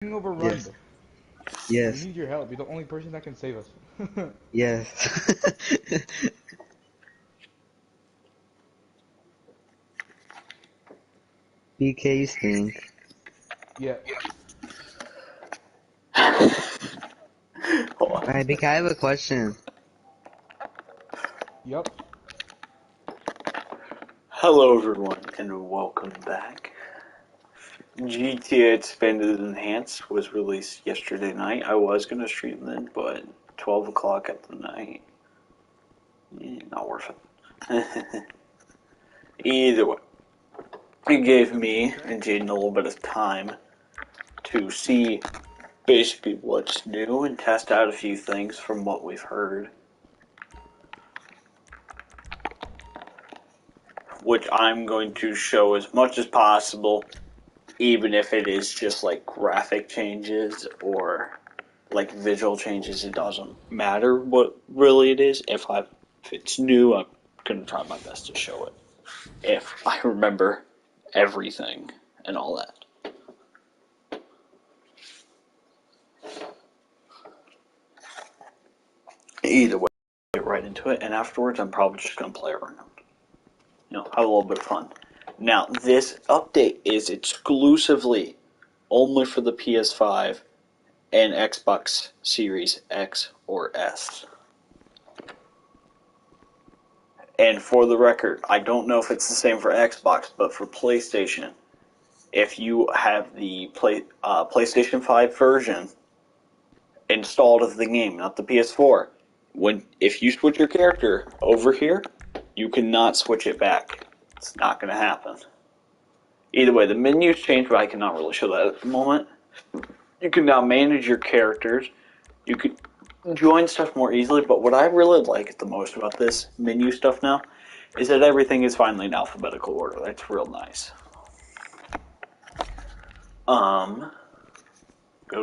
being overrun. Yes. We Yes. need your help. You're the only person that can save us. Yes. BK stink. Yeah. Hold on. Alright, BK, I have a question. Yep. Hello, everyone, and welcome back. GTA Expanded Enhanced was released yesterday night. I was going to stream then, but 12 o'clock at the night, not worth it. Either way, it gave me and Jaden a little bit of time to see basically what's new and test out a few things from what we've heard, which I'm going to show as much as possible, even if it is just like graphic changes or like visual changes. It doesn't matter what really it is. If it's new, I'm gonna try my best to show it. If I remember everything and all that. Either way, get right into it, and afterwards I'm probably just gonna play around. Have a little bit of fun. Now, this update is exclusively only for the PS5 and Xbox Series X or S. And for the record, I don't know if it's the same for Xbox, but for PlayStation, if you have the PlayStation 5 version installed of the game, not the PS4, if you switch your character over here, you cannot switch it back. It's not going to happen. Either way, the menu's changed, but I cannot really show that at the moment. You can now manage your characters. You could join stuff more easily, but what I really like the most about this menu stuff now is that everything is finally in alphabetical order. That's real nice. Go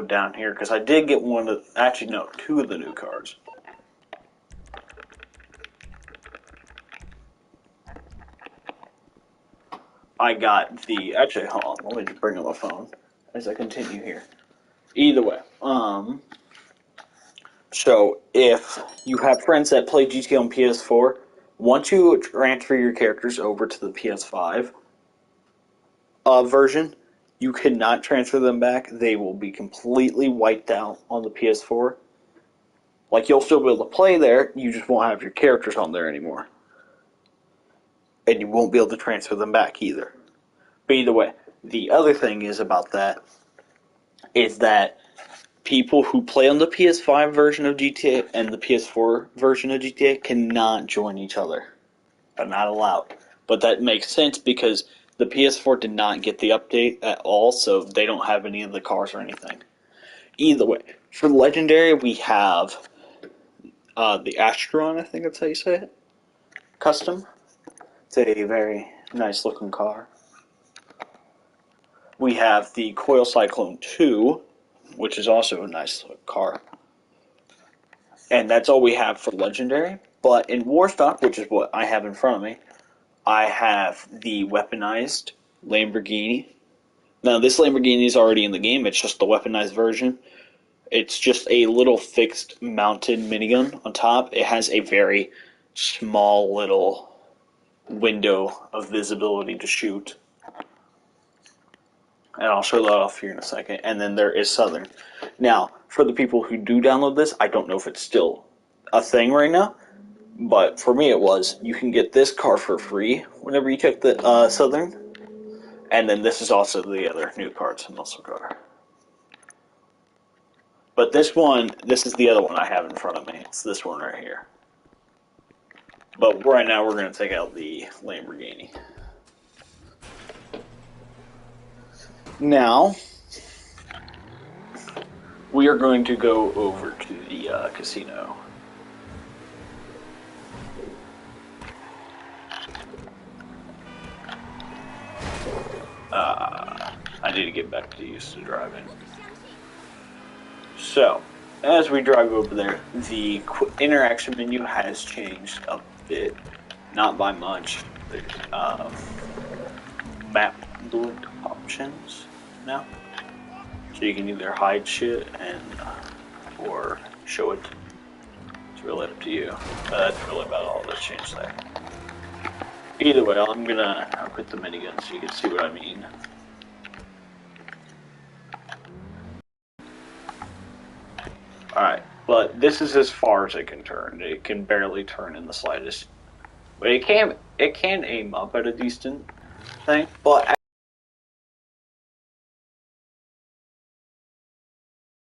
down here, because I did get two of the new cards. I got actually, hold on, let me just bring up my phone as I continue here. Either way, so if you have friends that play GTA on PS4, once you transfer your characters over to the PS5 version, you cannot transfer them back. They will be completely wiped out on the PS4. Like, you'll still be able to play there, you just won't have your characters on there anymore. And you won't be able to transfer them back either. But either way, the other thing is that people who play on the PS5 version of GTA and the PS4 version of GTA cannot join each other. They're not allowed. But that makes sense because the PS4 did not get the update at all, so they don't have any of the cars or anything. Either way, for Legendary, we have the Astron, I think that's how you say it. Custom. It's a very nice looking car. We have the Coil Cyclone 2, which is also a nice car. And that's all we have for Legendary. But in Warstock, which is what I have in front of me, I have the weaponized Lamborghini. Now, this Lamborghini is already in the game. It's just the weaponized version. It's just a little fixed mounted minigun on top. It has a very small little window of visibility to shoot. And I'll show that off here in a second. And then there is Southern. Now, for the people who do download this, I don't know if it's still a thing right now, but for me it was. You can get this car for free whenever you check the Southern. And then this is also the other new cards in muscle car. But this is the other one I have in front of me. It's this one right here. But right now we're going to take out the Lamborghini. Now, we are going to go over to the casino. I need to get back to used to driving. So, as we drive over there, the interaction menu has changed a bit. Not by much. There's map loot options now. So you can either hide shit and or show it. It's really up to you. That's really about all that's changed there. Either way, I'm gonna put the minigun so you can see what I mean. Alright, but this is as far as it can turn. It can barely turn in the slightest. But it can aim up at a decent thing, but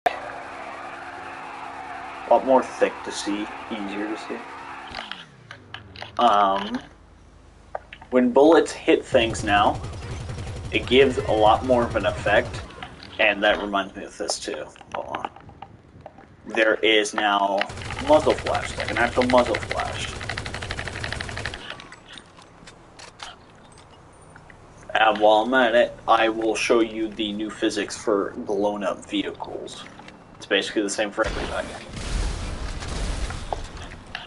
a lot more thick to see, easier to see. When bullets hit things now, it gives a lot more of an effect, and that reminds me of this too. Hold on. There is now muzzle flash, like an actual muzzle flash. And while I'm at it, I will show you the new physics for blown up vehicles. It's basically the same for everybody.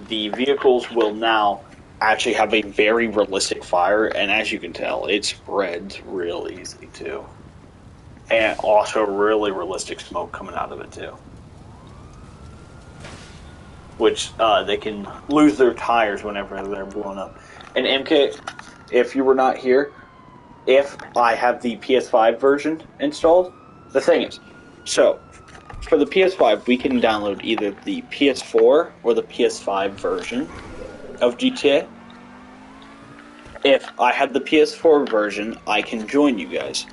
The vehicles will now actually have a very realistic fire, and as you can tell, it spreads real easy too. And also really realistic smoke coming out of it too. Which they can lose their tires whenever they're blown up. And MK, if you were not here, if I have the PS5 version installed, the thing is, so for the PS5, we can download either the PS4 or the PS5 version of GTA. If I have the PS4 version, I can join you guys.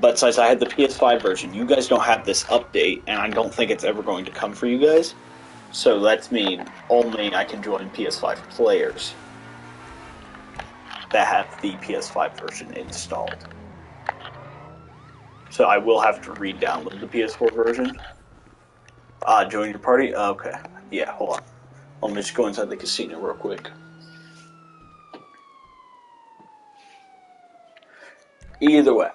But since I have the PS5 version, you guys don't have this update, and I don't think it's ever going to come for you guys. So that's mean only I can join PS5 players that have the PS5 version installed. So I will have to re-download the PS4 version. Join your party? Okay. Yeah, hold on. Let me just go inside the casino real quick. Either way,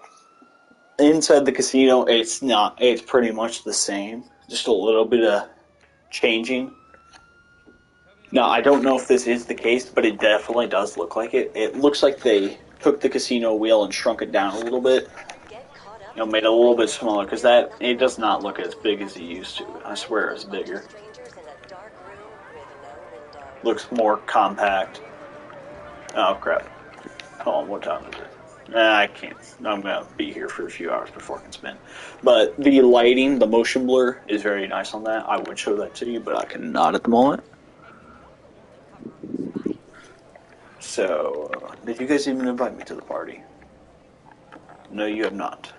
inside the casino, it's pretty much the same. Just a little bit of changing. Now, I don't know if this is the case, but it definitely does look like it. It looks like they took the casino wheel and shrunk it down a little bit. You know, made it a little bit smaller, because it does not look as big as it used to. I swear it's bigger. Looks more compact. Oh, crap. Hold on, what time is it? I can't. I'm going to be here for a few hours before I can spin. But the lighting, the motion blur, is very nice on that. I would show that to you, but I cannot at the moment. So, did you guys even invite me to the party? No, you have not.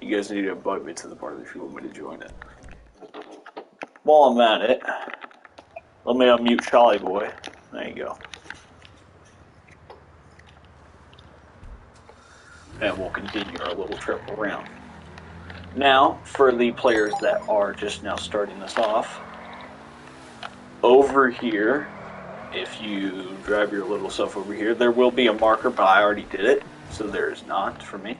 You guys need to invite me to the party if you want me to join it. While I'm at it, let me unmute Charlie Boy. There you go. And we'll continue our little trip around. Now, for the players that are just now starting this off, over here, if you drive your little self over here, there will be a marker, but I already did it, so there is not for me.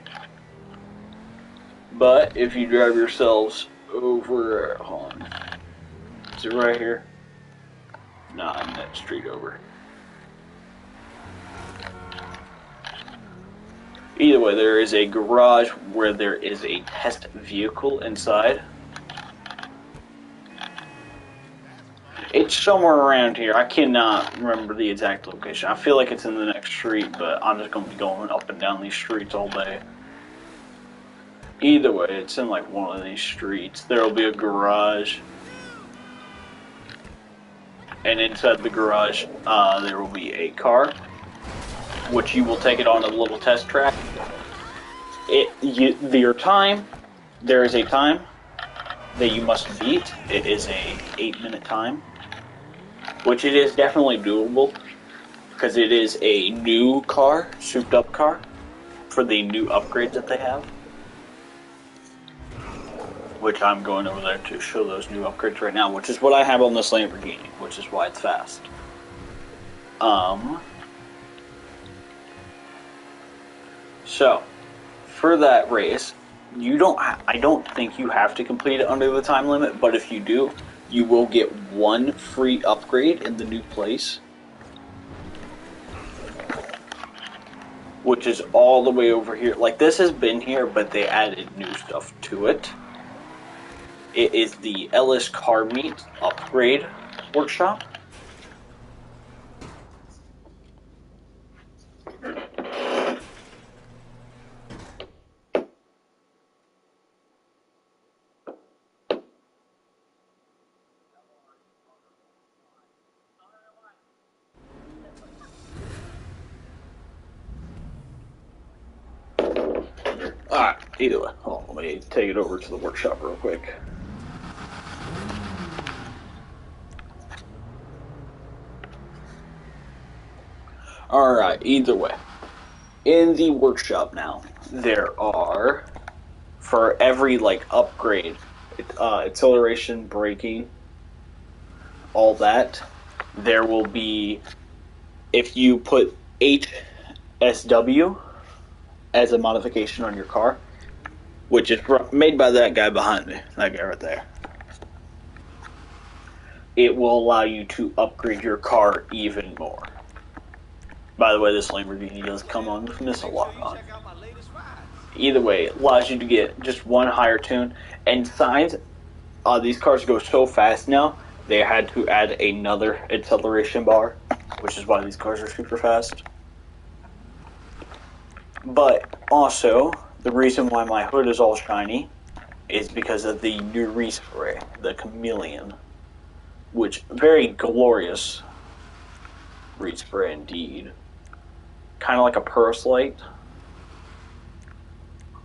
But if you drive yourselves over, hold on, is it right here? Nah, in that street over. Either way, there is a garage where there is a test vehicle inside. It's somewhere around here. I cannot remember the exact location. I feel like it's in the next street, but I'm just going to be going up and down these streets all day. Either way, it's in like one of these streets. There will be a garage. And inside the garage, there will be a car, which you will take it on a little test track. Your time, there is a time that you must beat. It is a 8-minute time, which it is definitely doable because it is a new car, souped up car, for the new upgrades that they have. Which I'm going over there to show those new upgrades right now, which is what I have on this Lamborghini, which is why it's fast. So, for that race, I don't think you have to complete it under the time limit, but if you do, you will get one free upgrade in the new place. which is all the way over here. Like, this has been here, but they added new stuff to it. It is the Ellis Car Meet Upgrade Workshop. Alright, either way, hold on, let me take it over to the workshop real quick. Alright, either way. In the workshop now, there are, for every, like, upgrade, acceleration, braking, all that, there will be, if you put HSW as a modification on your car, which is made by that guy behind me, that guy right there, it will allow you to upgrade your car even more. By the way, this Lamborghini does come on with missile lock on. Either way, it allows you to get just one higher tune. And signs, these cars go so fast now, they had to add another acceleration bar, which is why these cars are super fast. But also, the reason why my hood is all shiny is because of the new respray, the Chameleon, which very glorious respray indeed. Kind of like a purse light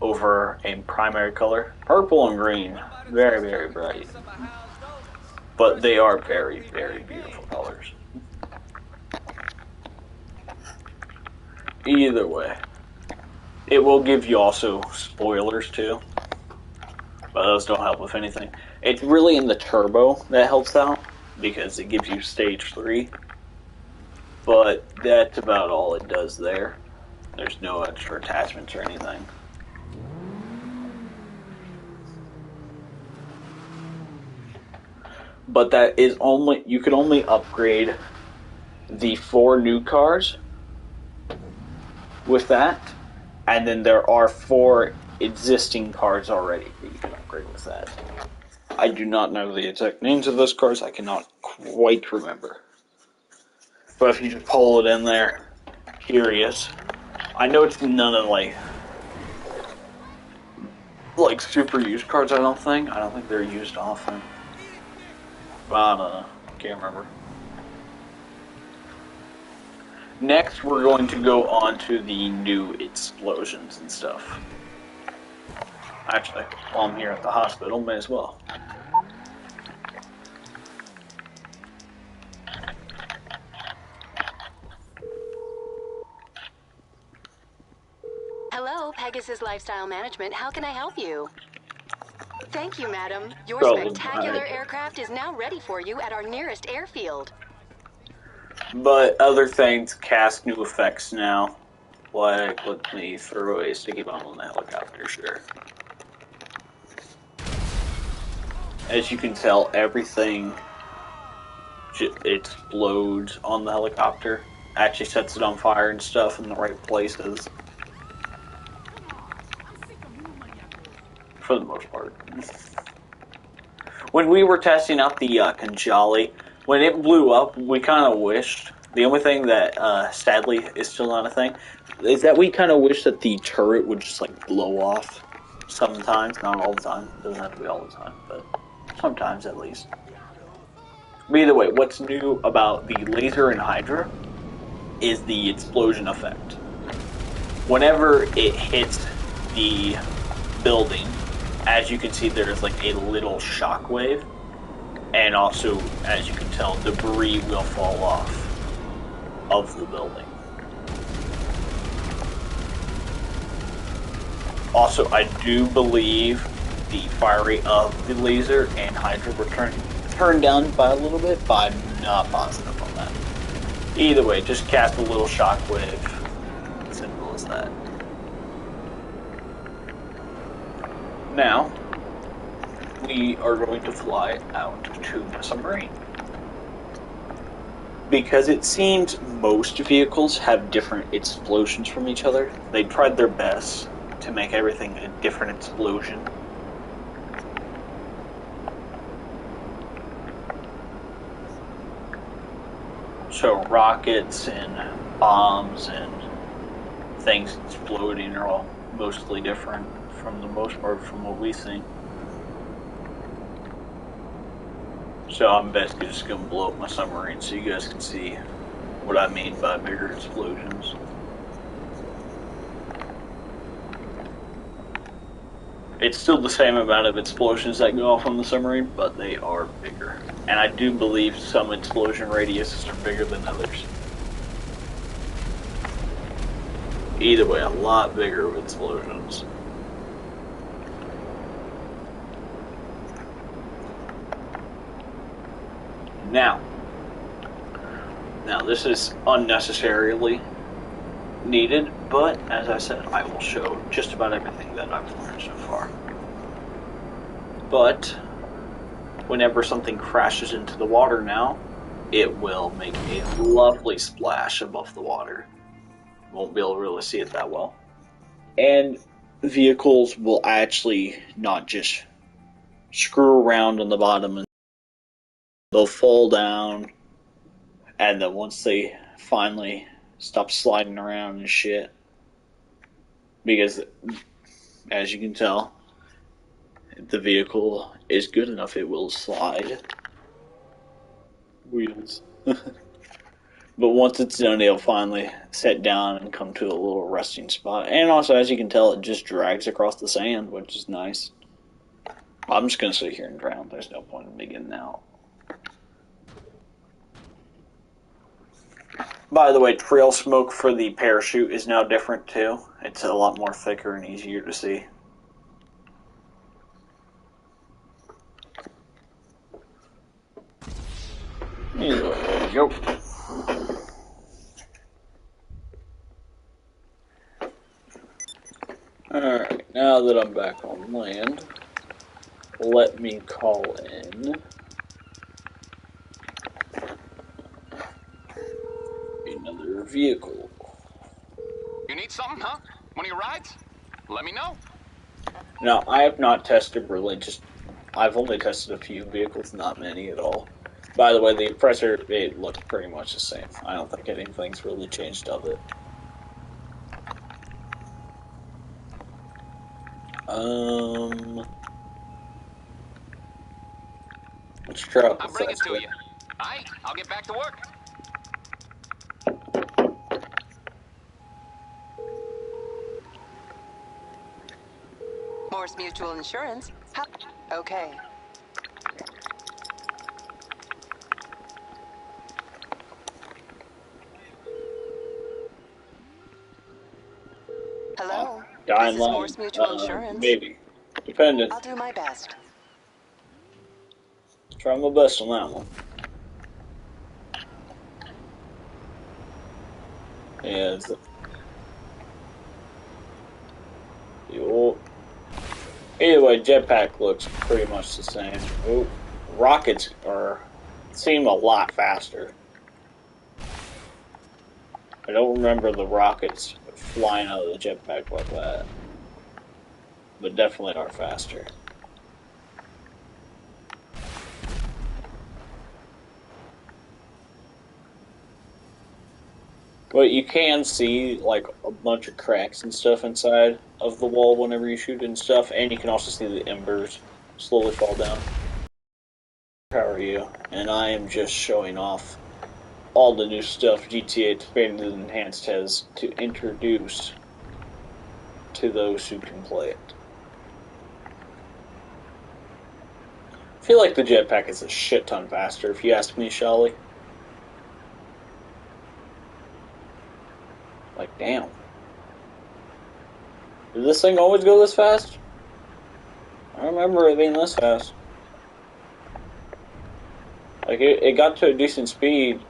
over a primary color. Purple and green, very, very bright. But they are very, very beautiful colors. Either way. It will give you also spoilers too, but those don't help with anything. It's really in the turbo that helps out, because it gives you stage 3, but that's about all it does there. There's no extra attachments or anything. But that is only, you can only upgrade the 4 new cars with that. And then there are 4 existing cars already that you can upgrade with that. I do not know the exact names of those cars. I cannot quite remember. But if you just pull it in there, here he is. I know it's none of like super used cars. I don't think they're used often. But I don't know. Can't remember. Next, we're going to go on to the new explosions and stuff. Actually, while I'm here at the hospital, may as well. Hello, Pegasus Lifestyle Management. How can I help you? Thank you, madam. Your Probably spectacular right. aircraft is now ready for you at our nearest airfield. But other things cast new effects now. Like, let me throw a sticky bomb on the helicopter, sure. As you can tell, everything explodes on the helicopter. Actually sets it on fire and stuff in the right places. For the most part. When we were testing out the Kanjali, when it blew up, we kind of wished, the only thing that sadly is still not a thing, is that we kind of wish that the turret would just like blow off sometimes, not all the time, it doesn't have to be all the time, but sometimes at least. But either way, what's new about the laser and Hydra is the explosion effect. Whenever it hits the building, as you can see, there's like a little shockwave, and also, as you can tell, debris will fall off of the building. Also, I do believe the fire rate of the laser and Hydra were turned down by a little bit, but I'm not positive on that. Either way, just cast a little shockwave. Simple as that. Now, we are going to fly out to the submarine. because it seems most vehicles have different explosions from each other, they tried their best to make everything a different explosion. So rockets and bombs and things exploding are all mostly different from the most part from what we think. So I'm basically just going to blow up my submarine so you guys can see what I mean by bigger explosions. It's still the same amount of explosions that go off on the submarine, but they are bigger. And I do believe some explosion radiuses are bigger than others. Either way, a lot bigger with explosions. Now this is unnecessarily needed, but as I said, I will show just about everything that I've learned so far. But whenever something crashes into the water now, it will make a lovely splash above the water. Won't be able to really see it that well. And vehicles will actually not just screw around on the bottom and they'll fall down, and then once they finally stop sliding around and shit, because as you can tell, the vehicle is good enough, it will slide. Wheels. But once it's done, it'll finally set down and come to a little resting spot. And also, as you can tell, it just drags across the sand, which is nice. I'm just going to sit here and drown. There's no point in me getting out. By the way, trail smoke for the parachute is now different too. It's a lot more thicker and easier to see. Anyway, there we go. Alright, now that I'm back on land, let me call in another vehicle. You need something, huh? One of your rides? Let me know. Now, I have not tested I've only tested a few vehicles, not many at all. By the way, the oppressor, it looks pretty much the same. I don't think anything's really changed of it. Let's try out the I'll bring it to Festa. you. Alright, I'll get back to work. Morse Mutual Insurance. Okay. Hello. Dying This is line, Morse Mutual Insurance. maybe. Depending. I'll do my best. Try my best on that one. Yeah, it's either way, jetpack looks pretty much the same. Ooh, rockets seem a lot faster. I don't remember the rockets flying out of the jetpack like that, but definitely are faster. But you can see like a bunch of cracks and stuff inside of the wall whenever you shoot and stuff, and you can also see the embers slowly fall down. How are you? And I am just showing off all the new stuff GTA Expanded and Enhanced has to introduce to those who can play it. I feel like the jetpack is a shit ton faster, if you ask me, Shelly. Like, damn. Did this thing always go this fast? I don't remember it being this fast. Like, it got to a decent speed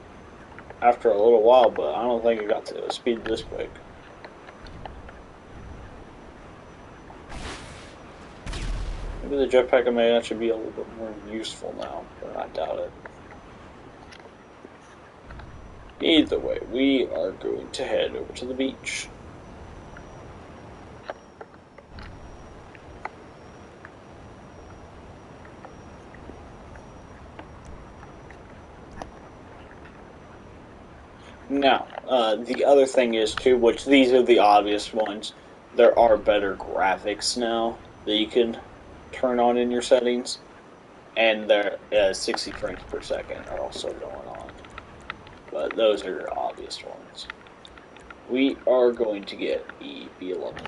after a little while, but I don't think it got to a speed this quick. Maybe the jetpack may actually be a little bit more useful now, but I doubt it. Either way, we are going to head over to the beach. Now, the other thing is too, which these are the obvious ones, there are better graphics now that you can turn on in your settings, and they're 60 frames per second are also going on. But those are your obvious ones. We are going to get the B11.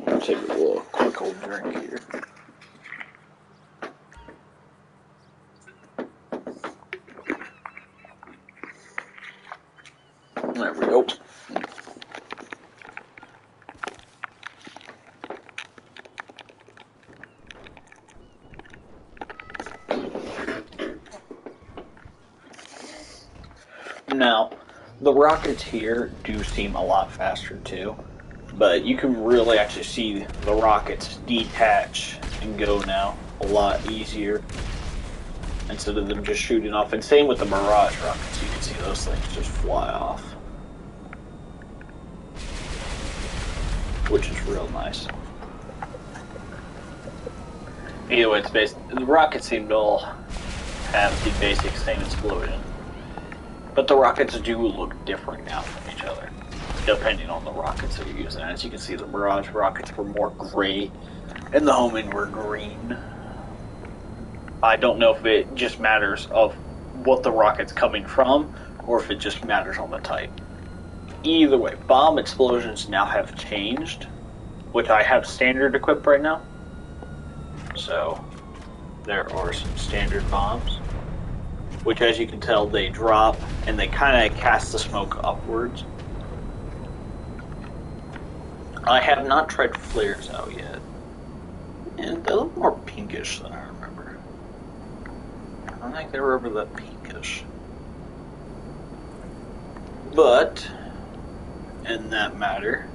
I'll take a little quick old drink here. There we go. Now, the rockets here do seem a lot faster too, but you can really actually see the rockets detach and go now a lot easier instead of them just shooting off. And same with the Mirage rockets, you can see those things just fly off, which is real nice. Either way, the rockets seem to all have the basic same explosion. But the rockets do look different now from each other, depending on the rockets that you're using. As you can see, the Mirage rockets were more gray, and the Homing were green. I don't know if it just matters of what the rocket's coming from, or if it just matters on the type. Either way, bomb explosions now have changed, which I have standard equipped right now. So, there are some standard bombs, which, as you can tell, they drop and they kind of cast the smoke upwards. I have not tried flares out yet, and they look more pinkish than I remember. I don't think they were ever that pinkish. But, in that matter,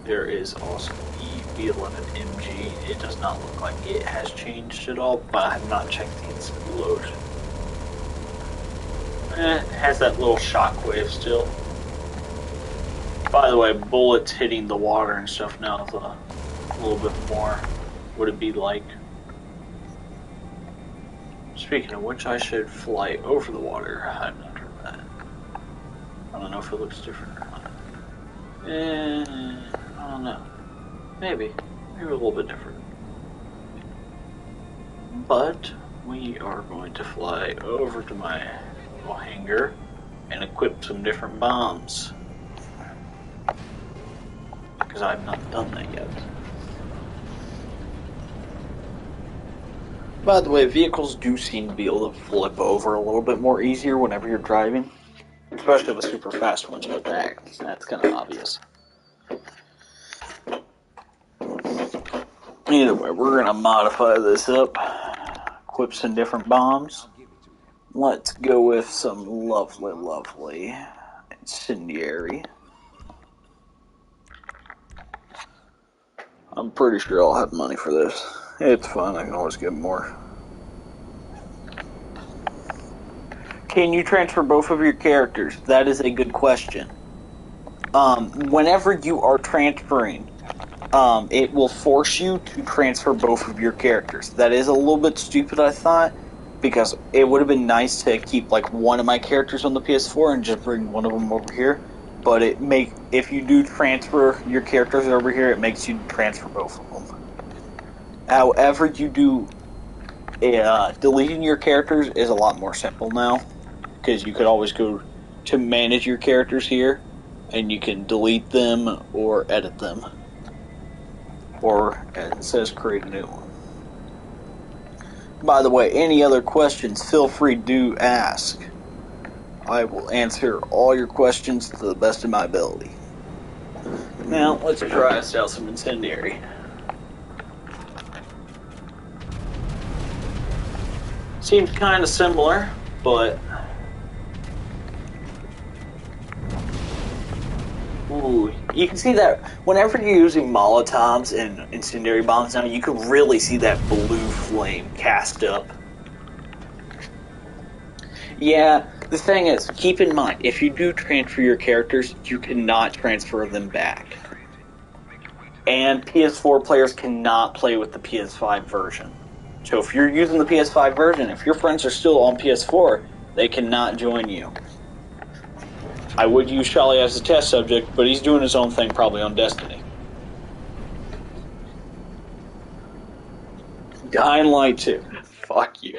there is also the B11MG. It does not look like it has changed at all, but I have not checked the explosion. It has that little shockwave still. By the way, bullets hitting the water and stuff now is a little bit more what it'd be like. Speaking of which, I should fly over the water. I've not heard that. I don't know if it looks different or not. I don't know. Maybe a little bit different. But we are going to fly over to my little hangar and equip some different bombs, because I've not done that yet. By the way, vehicles do seem to be able to flip over a little bit more easier whenever you're driving, especially the super fast ones, but that's kind of obvious. Either way, we're going to modify this up, equip some different bombs. Let's go with some lovely incendiary. I'm pretty sure I'll have money for this. It's fun, I can always get more. Can you transfer both of your characters? That is a good question. Whenever you are transferring, it will force you to transfer both of your characters. That is a little bit stupid, I thought, because it would have been nice to keep like one of my characters on the PS4 and just bring one of them over here. But if you do transfer your characters over here, it makes you transfer both of them. However, you do deleting your characters is a lot more simple now, because you could always go to manage your characters here, and you can delete them or edit them. Or, as it says, create a new one. By the way, any other questions, feel free to ask. I will answer all your questions to the best of my ability. Now, let's try us out some incendiary. Seems kind of similar But ooh, you can see that whenever you're using Molotovs and incendiary bombs now, you can really see that blue flame cast up. Yeah, the thing is, keep in mind, if you do transfer your characters, you cannot transfer them back. And PS4 players cannot play with the PS5 version. So if you're using the PS5 version, if your friends are still on PS4, they cannot join you. I would use Charlie as a test subject, but he's doing his own thing probably on Destiny. Dying Light 2. Fuck you.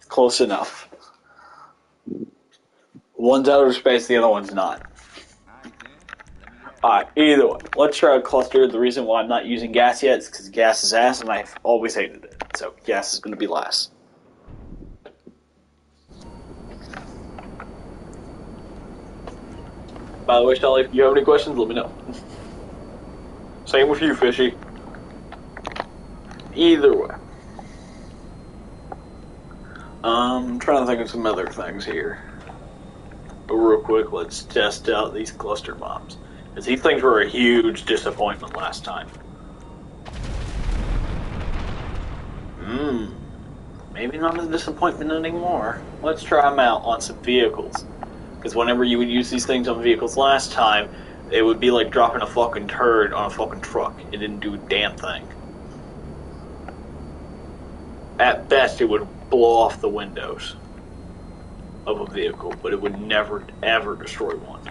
Close enough. One's outer space, the other one's not. Alright, either way. Let's try a cluster. The reason why I'm not using gas yet is because gas is ass and I've always hated it. So gas is going to be last. By the way, Shelly, if you have any questions, let me know. Same with you, Fishy. Either way. I'm trying to think of some other things here. But real quick, let's test out these cluster bombs. Because these things were a huge disappointment last time. Maybe not a disappointment anymore. Let's try them out on some vehicles. Because whenever you would use these things on vehicles last time, it would be like dropping a fucking turd on a fucking truck. It didn't do a damn thing. At best, it would blow off the windows of a vehicle, but it would never, ever destroy one.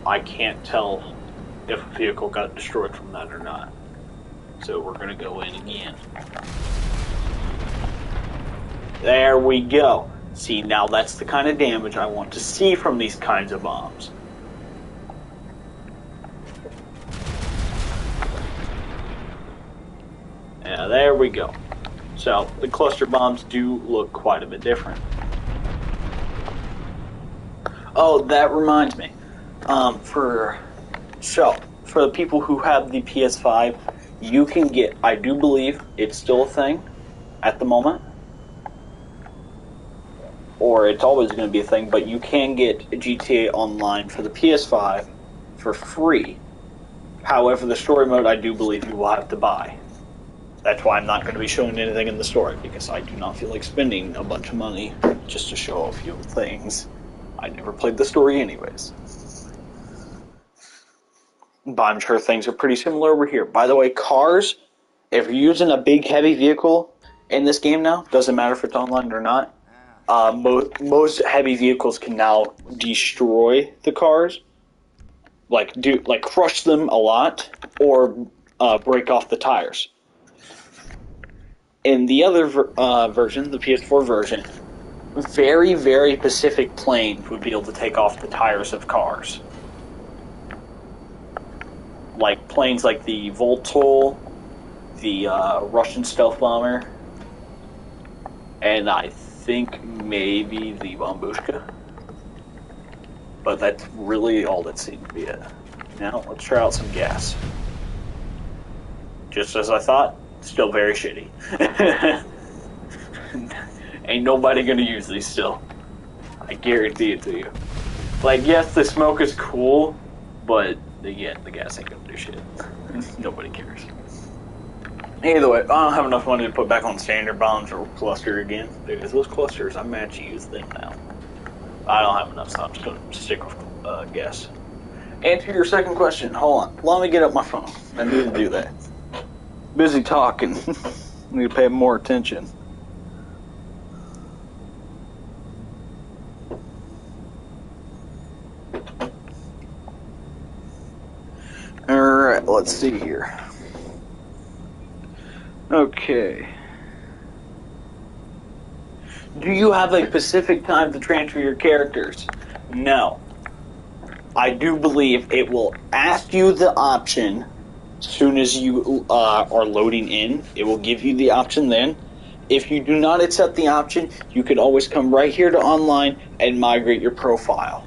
I can't tell if a vehicle got destroyed from that or not. So we're going to go in again. There we go. See, now that's the kind of damage I want to see from these kinds of bombs. Yeah, there we go. So, the cluster bombs do look quite a bit different. Oh, that reminds me. For the people who have the PS5, you can get, I do believe it's still a thing at the moment, or it's always going to be a thing, but you can get GTA Online for the PS5 for free. However, the story mode I do believe you will have to buy. That's why I'm not going to be showing anything in the story, because I do not feel like spending a bunch of money just to show a few things. I never played the story anyways. But I'm sure things are pretty similar over here. By the way, cars, if you're using a big heavy vehicle in this game now, doesn't matter if it's online or not, most heavy vehicles can now destroy the cars, like crush them a lot, or break off the tires. In the other version, the PS4 version, very, very specific planes would be able to take off the tires of cars. Like planes like the Voltol, the Russian stealth bomber, and I think maybe the Bombushka. But that's really all that seemed to be it. Now, let's try out some gas. Just as I thought, still very shitty. Ain't nobody gonna use these still. I guarantee it to you. Like, yes, the smoke is cool, but again, the gas ain't gonna do shit. Nobody cares. Either way, I don't have enough money to put back on standard bombs or cluster again, because those clusters, I'm mad to use them now. I don't have enough, so I'm just gonna stick with gas. Answer your second question. Hold on. Let me get up my phone. I need to do that. Busy talking. Need to pay more attention. Alright, let's see here. Okay. Do you have a specific time to transfer your characters? No. I do believe it will ask you the option as soon as you are loading in. It will give you the option then. If you do not accept the option, you can always come right here to online and migrate your profile.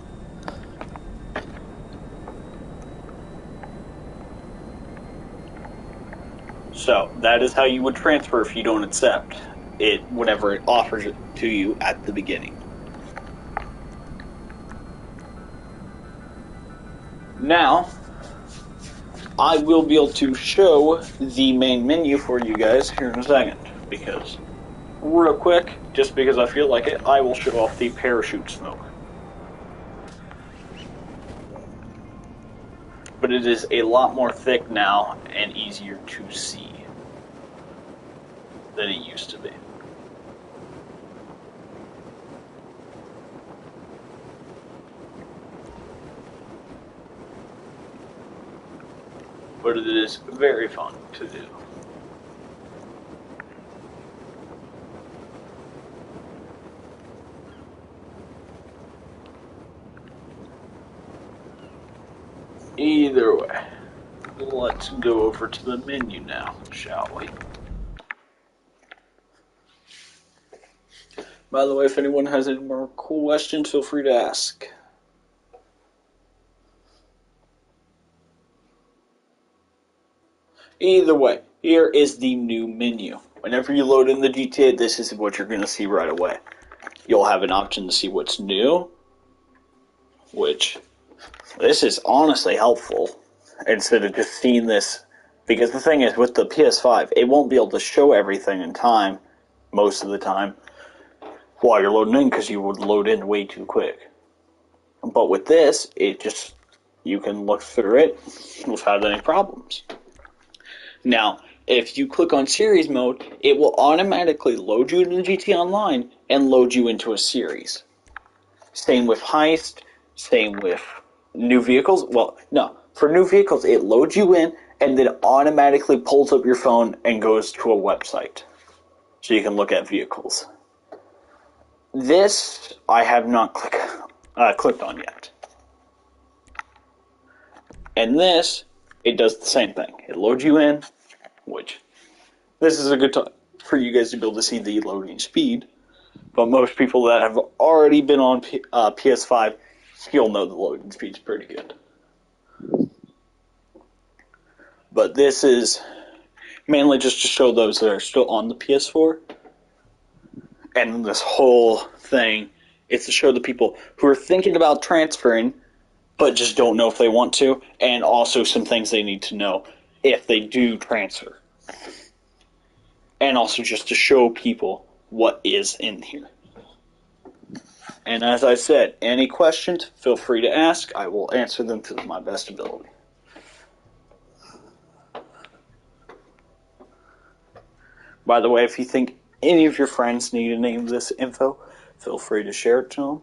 So that is how you would transfer if you don't accept it whenever it offers it to you at the beginning. Now, I will be able to show the main menu for you guys here in a second, because real quick, just because I feel like it, I will show off the parachute smoke. But it is a lot more thick now and easier to see than it used to be. But it is very fun to do. Either way, let's go over to the menu now, shall we? By the way, if anyone has any more questions, feel free to ask. Either way, here is the new menu. Whenever you load in the GTA, this is what you're going to see right away. You'll have an option to see what's new, which this is honestly helpful instead of just seeing this. Because the thing is, with the PS5, it won't be able to show everything in time, most of the time, while you're loading in, because you would load in way too quick. But with this, you can look through it without any problems. Now, if you click on series mode, it will automatically load you into GTA Online and load you into a series. Same with heist, same with new vehicles. Well, no, for new vehicles, it loads you in and then automatically pulls up your phone and goes to a website so you can look at vehicles. This I have not clicked on yet. And this, it does the same thing. It loads you in, which this is a good time for you guys to be able to see the loading speed. But most people that have already been on PS5, you'll know the loading speed's pretty good. But this is mainly just to show those that are still on the PS4. And this whole thing is to show the people who are thinking about transferring, but just don't know if they want to, and also some things they need to know if they do transfer. And also just to show people what is in here. And as I said, any questions, feel free to ask. I will answer them to my best ability. By the way, if you think any of your friends need any of this info, feel free to share it to them.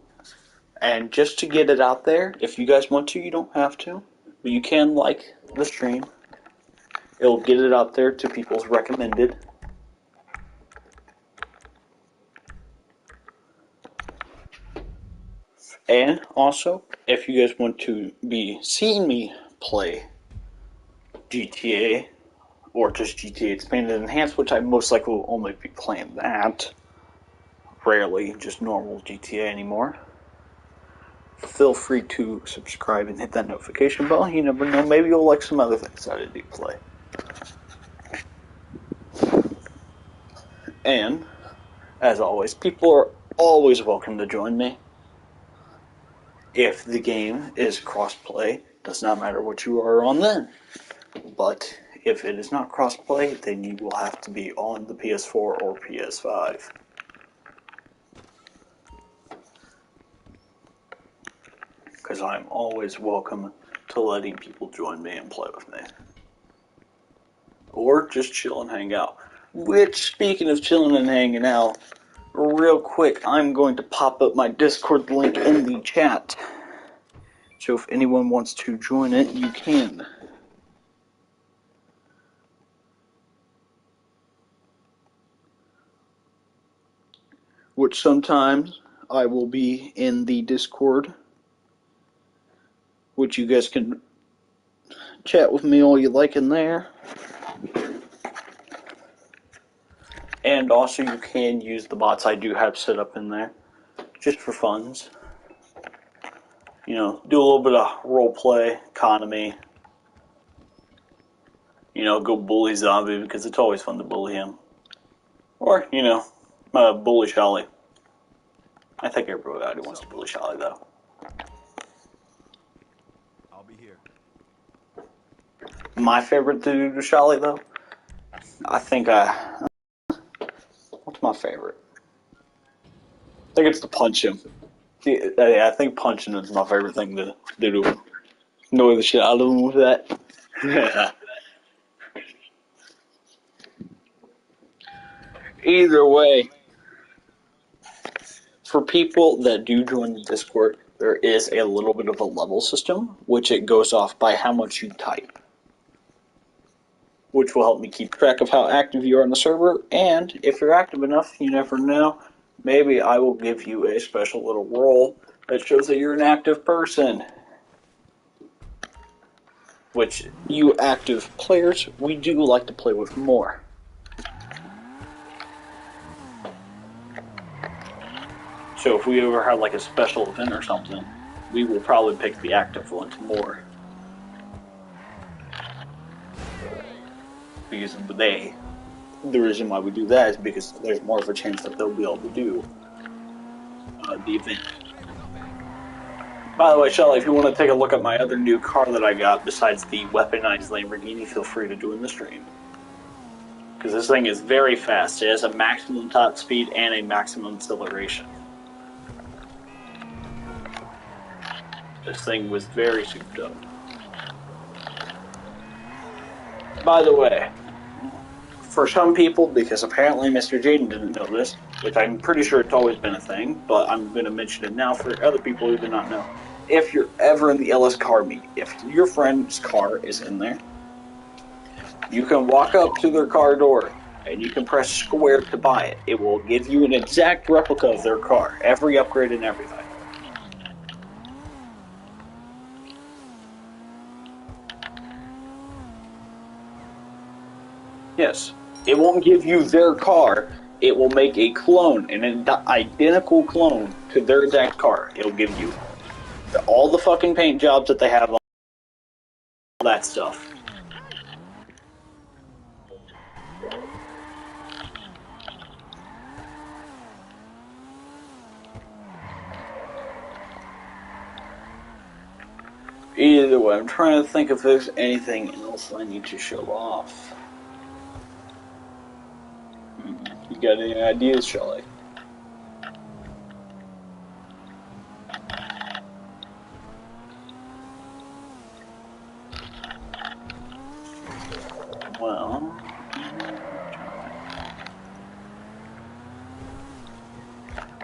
And just to get it out there, if you guys want to, you don't have to, but you can like the stream. It'll get it out there to people's recommended. And also, if you guys want to be seeing me play GTA, or just GTA Expanded and Enhanced, which I most likely will only be playing that, rarely just normal GTA anymore, feel free to subscribe and hit that notification bell. You never know, maybe you'll like some other things that I do play. And, as always, people are always welcome to join me. If the game is cross-play, does not matter what you are on then. But if it is not cross-play, then you will have to be on the PS4 or PS5. Because I'm always welcome to letting people join me and play with me. Or just chill and hang out. Which, speaking of chilling and hanging out, real quick, I'm going to pop up my Discord link in the chat. So if anyone wants to join it, you can. Which sometimes I will be in the Discord, which you guys can chat with me all you like in there. And also you can use the bots I do have set up in there, just for funs. You know, do a little bit of role play, economy. go bully Zombie because it's always fun to bully him. Or, bully Sholly. I think everybody wants to bully Sholly, though. I'll be here. My favorite to do to Sholly, though? I think what's my favorite? I think it's to punch him. I think punching is my favorite thing to do to him. Annoy the shit out of him with that. Either way, for people that do join the Discord, there is a little bit of a level system, which it goes off by how much you type, which will help me keep track of how active you are on the server, and if you're active enough, you never know, maybe I will give you a special little role that shows that you're an active person. Which, you active players, we do like to play with more. So if we ever have like a special event or something, we will probably pick the active ones more. Because the reason why we do that is because there's more of a chance that they'll be able to do the event. By the way, Shelly, if you want to take a look at my other new car that I got, besides the weaponized Lamborghini, feel free to join the stream. Because this thing is very fast. It has a maximum top speed and a maximum acceleration. This thing was very souped up. By the way, for some people, because apparently Mr. Jaden didn't know this, which I'm pretty sure it's always been a thing, but I'm going to mention it now for other people who do not know. If you're ever in the LS car meet, if your friend's car is in there, you can walk up to their car door and you can press square to buy it. It will give you an exact replica of their car, every upgrade and everything. Yes, it won't give you their car. It will make a clone, an identical clone to their exact car. It'll give you all the fucking paint jobs that they have on, all that stuff. Either way, I'm trying to think if there's anything else I need to show off. You got any ideas, Shelly? Well,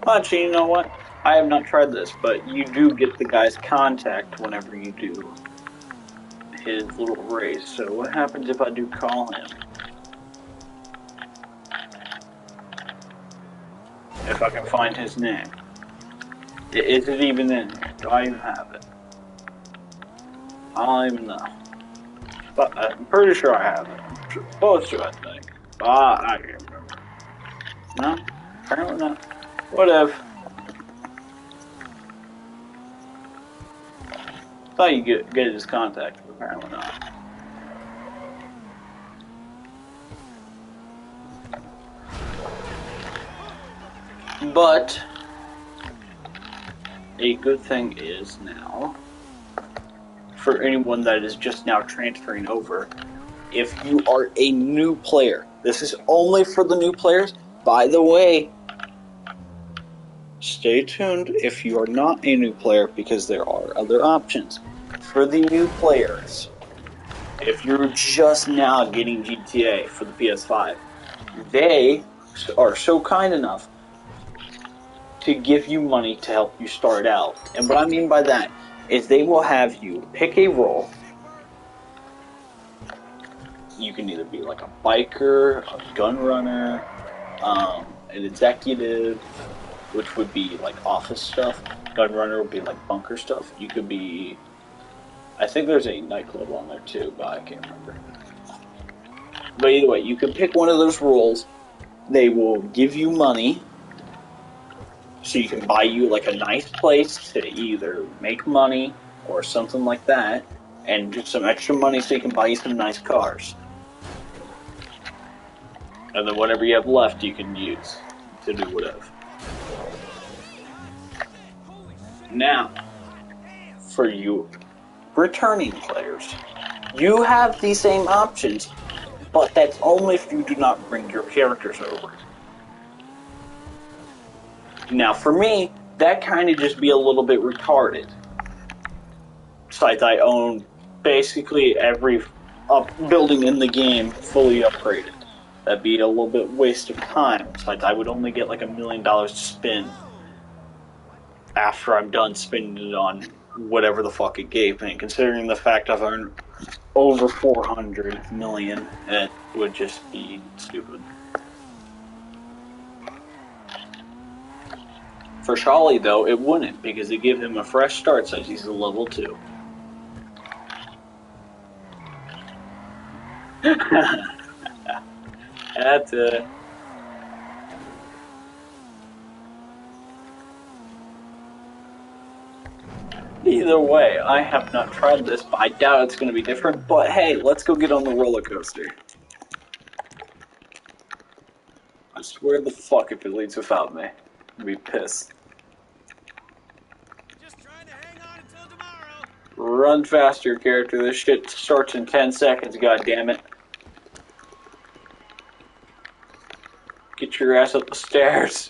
actually, you know what? I have not tried this, but you do get the guy's contact whenever you do his little race. So what happens if I do call him? If I can find his name. Is it even in here? Do I even have it? I don't even know. But I'm pretty sure I have it. Supposed to, I think. I can't remember. No? Apparently not. Whatever. Thought you get his contact, but apparently not. But a good thing is now, for anyone that is just now transferring over, if you are a new player, this is only for the new players. By the way, stay tuned if you are not a new player, because there are other options. For the new players, if you're just now getting GTA for the PS5, they are so kind enough to give you money to help you start out. And what I mean by that is they will have you pick a role. You can either be like a biker, a gun runner, an executive, which would be like office stuff. Gun runner would be like bunker stuff. You could be, I think there's a nightclub on there too, but I can't remember. But either way, you can pick one of those roles. They will give you money, so you can buy you like a nice place to either make money or something like that, and just some extra money so you can buy you some nice cars. And then whatever you have left, you can use to do whatever. Now, for you returning players, you have the same options, but that's only if you do not bring your characters over. Now, for me, that kind of just be a little bit retarded. Since I own basically every building in the game fully upgraded. That'd be a little bit waste of time. Since I would only get like $1 million to spend after I'm done spending it on whatever the fuck it gave me. Considering the fact I've earned over 400 million, it would just be stupid. For Charlie, though, it wouldn't, because it give him a fresh start since he's a level 2. That's it. Either way, I have not tried this, but I doubt it's going to be different. But hey, let's go get on the roller coaster. I swear the fuck if it leads without me, I'd be pissed. Just trying to hang on until tomorrow. Run faster, character. This shit starts in 10 seconds, goddammit. Get your ass up the stairs.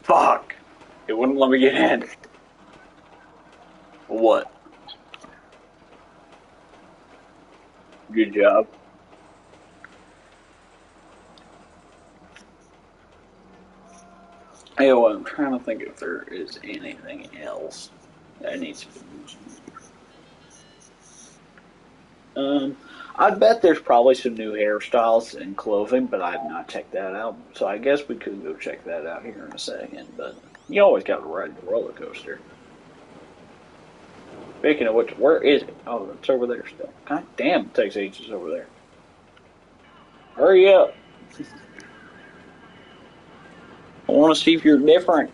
Fuck! It wouldn't let me get in. What? Good job. Hey, well, I'm trying to think if there is anything else that needs to be mentioned. I bet there's probably some new hairstyles and clothing, but I have not checked that out. So I guess we could go check that out here in a second. But you always got to ride the roller coaster. Speaking of which, where is it? Oh, it's over there still. God damn, it takes ages over there. Hurry up. I want to see if you're different.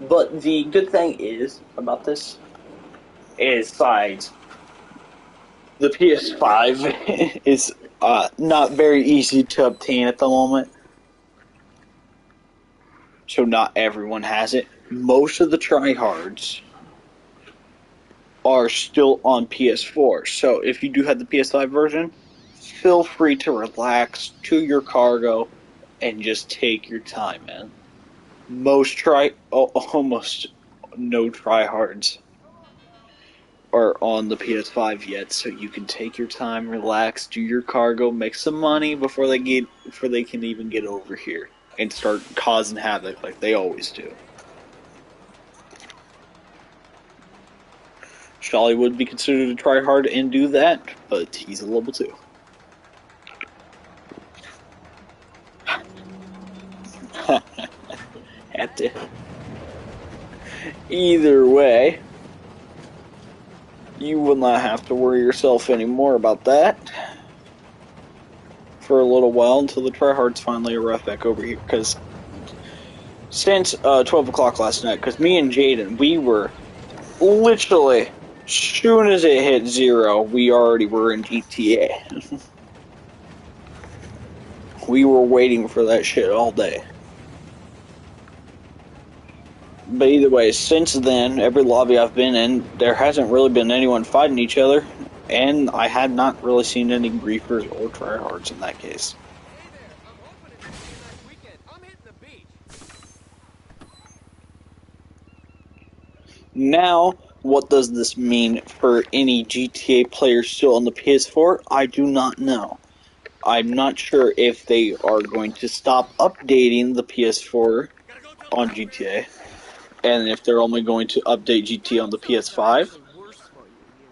But the good thing is about this is besides the PS5 is not very easy to obtain at the moment. So not everyone has it. Most of the tryhards are still on PS4. So if you do have the PS5 version, feel free to relax to your cargo and just take your time, man. Almost no tryhards are on the PS5 yet, so you can take your time, relax, do your cargo, make some money before they can even get over here and start causing havoc like they always do. Sholly would be considered a tryhard and do that, but he's a level 2. Had to. Either way, you will not have to worry yourself anymore about that for a little while until the tryhards finally arrive back over here. Because since 12 o'clock last night, because me and Jaden, we were literally, soon as it hit 0, we already were in GTA. We were waiting for that shit all day. But either way, since then, every lobby I've been in, there hasn't really been anyone fighting each other, and I had not really seen any griefers or tryhards in that case. Hey there, I'm hoping it's gonna be a nice weekend. I'm hitting the beach. Now, what does this mean for any GTA players still on the PS4? I do not know. I'm not sure if they are going to stop updating the PS4 on GTA, and if they're only going to update GTA on the PS5,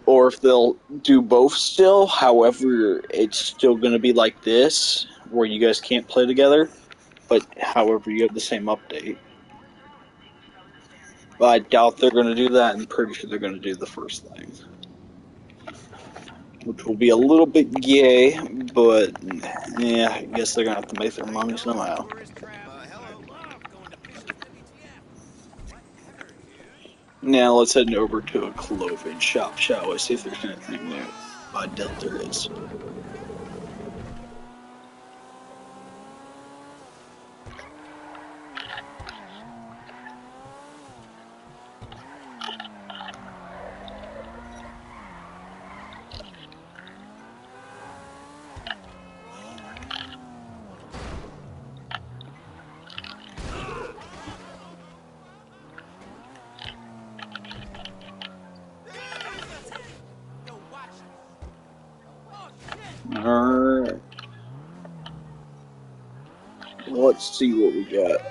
or if they'll do both still. However, it's still going to be like this, where you guys can't play together, but however, you have the same update. But I doubt they're going to do that. I'm pretty sure they're going to do the first thing, which will be a little bit gay, but yeah, I guess they're going to have to make their money somehow. Now let's head over to a clothing shop, shall we? See if there's anything new. I doubt there is. Alright. Let's see what we got.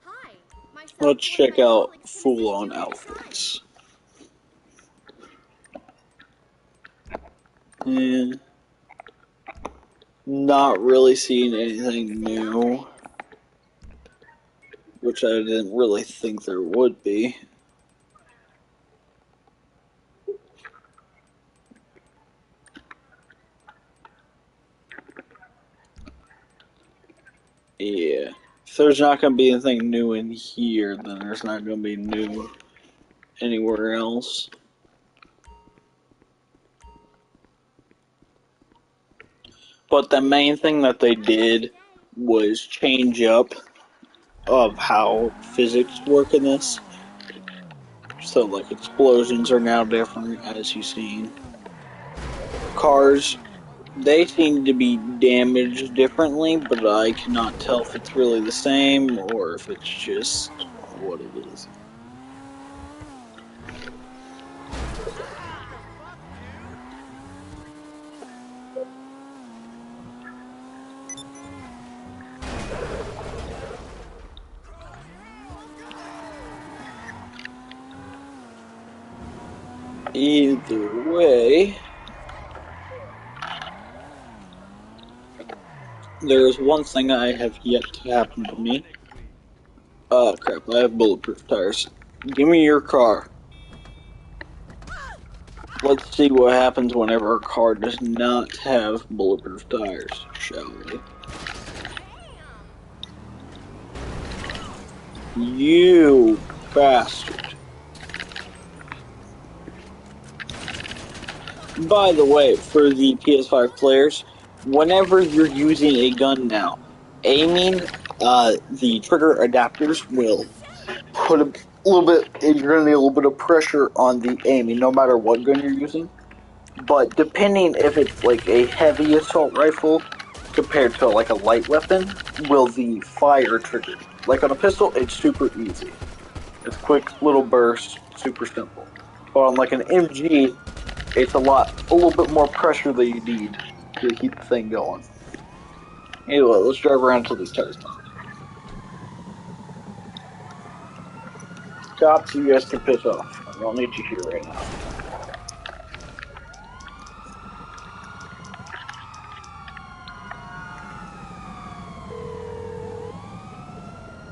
Hi, myself Let's and check my out colleagues can assist full you on anytime. outfits. And not really seeing anything new, which I didn't really think there would be. Yeah. If there's not going to be anything new in here, then there's not going to be new anywhere else. But the main thing that they did was change up of how physics work in this. So, like, explosions are now different, as you've seen. Cars, they seem to be damaged differently, but I cannot tell if it's really the same or if it's just what it is. Either way, there is one thing I have yet to happen to me. Oh crap, I have bulletproof tires. Give me your car. Let's see what happens whenever a car does not have bulletproof tires, shall we? You bastard. By the way, for the PS5 players, whenever you're using a gun now, aiming, the trigger adapters will put a little bit, you're gonna need a little bit of pressure on the aiming, no matter what gun you're using. But depending if it's like a heavy assault rifle compared to like a light weapon, will the fire trigger. Like on a pistol, it's super easy. It's quick little burst, super simple. But on like an MG, it's a little bit more pressure that you need to keep the thing going. Anyway, let's drive around till these tires pop. Stop so you guys can piss off. I don't need you here right now.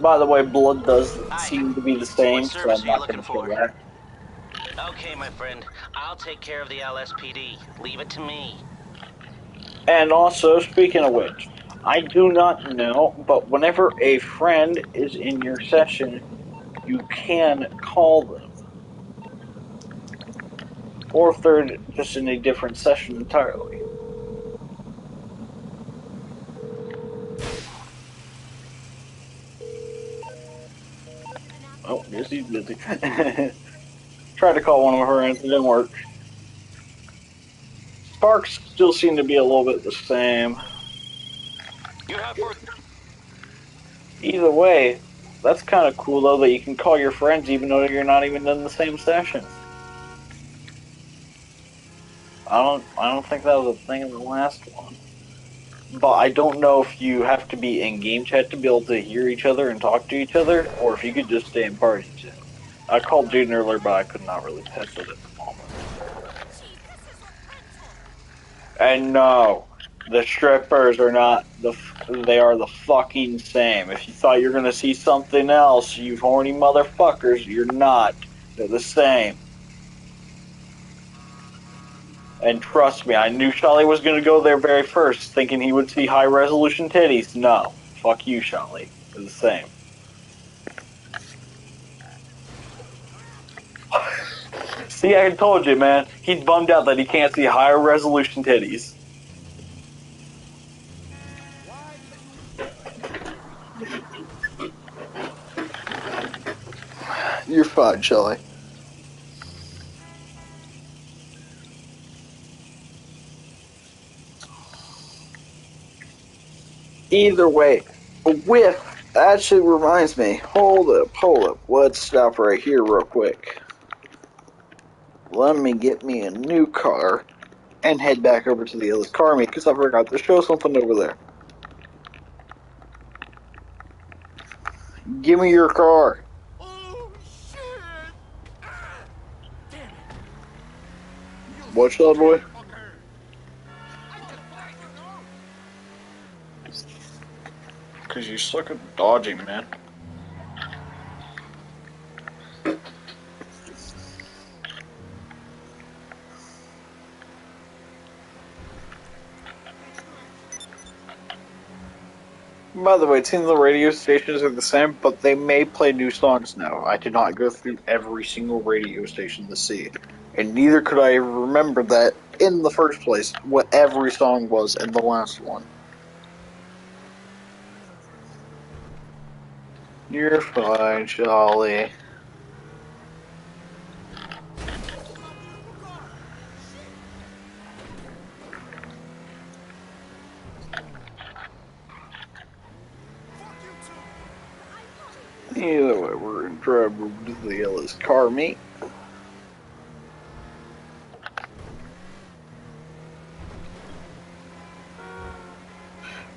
By the way, blood does Hi. seem to be the So what same, so service I'm are you not looking going to kill for? that. Okay, my friend. I'll take care of the LSPD. Leave it to me. And also, speaking of which, I do not know, but whenever a friend is in your session, you can call them. Or if they're just in a different session entirely. Oh, yes, he's busy. Tried to call one of her friends, it didn't work. Sparks still seem to be a little bit the same. You have for Either way, that's kind of cool though that you can call your friends even though you're not even in the same session. I don't think that was a thing in the last one. But I don't know if you have to be in game chat to be able to hear each other and talk to each other, or if you could just stay in party chat. I called Jaden earlier, but I could not really test it at the moment. And no, the strippers are not they are the fucking same. If you thought you're gonna see something else, you horny motherfuckers, you're not. They're the same. And trust me, I knew Shelly was going to go there very first, thinking he would see high-resolution titties. No. Fuck you, Shelly. They're the same. See, I told you, man. He's bummed out that he can't see higher-resolution titties. You're fine, Shelly. Either way, that actually reminds me. Hold up. Let's stop right here real quick. Let me get me a new car and head back over to the Ellis car meet because I forgot to show something over there. Give me your car. Oh, shit! Ah, damn it. What's that, boy? Fucker. I just fucking know. Because you suck at dodging, man. By the way, it seems the radio stations are the same, but they may play new songs now. I did not go through every single radio station to see. And neither could I remember that in the first place, what every song was in the last one. You're fine, Charlie. Either way, we're going to drive over to the Ellis car meet.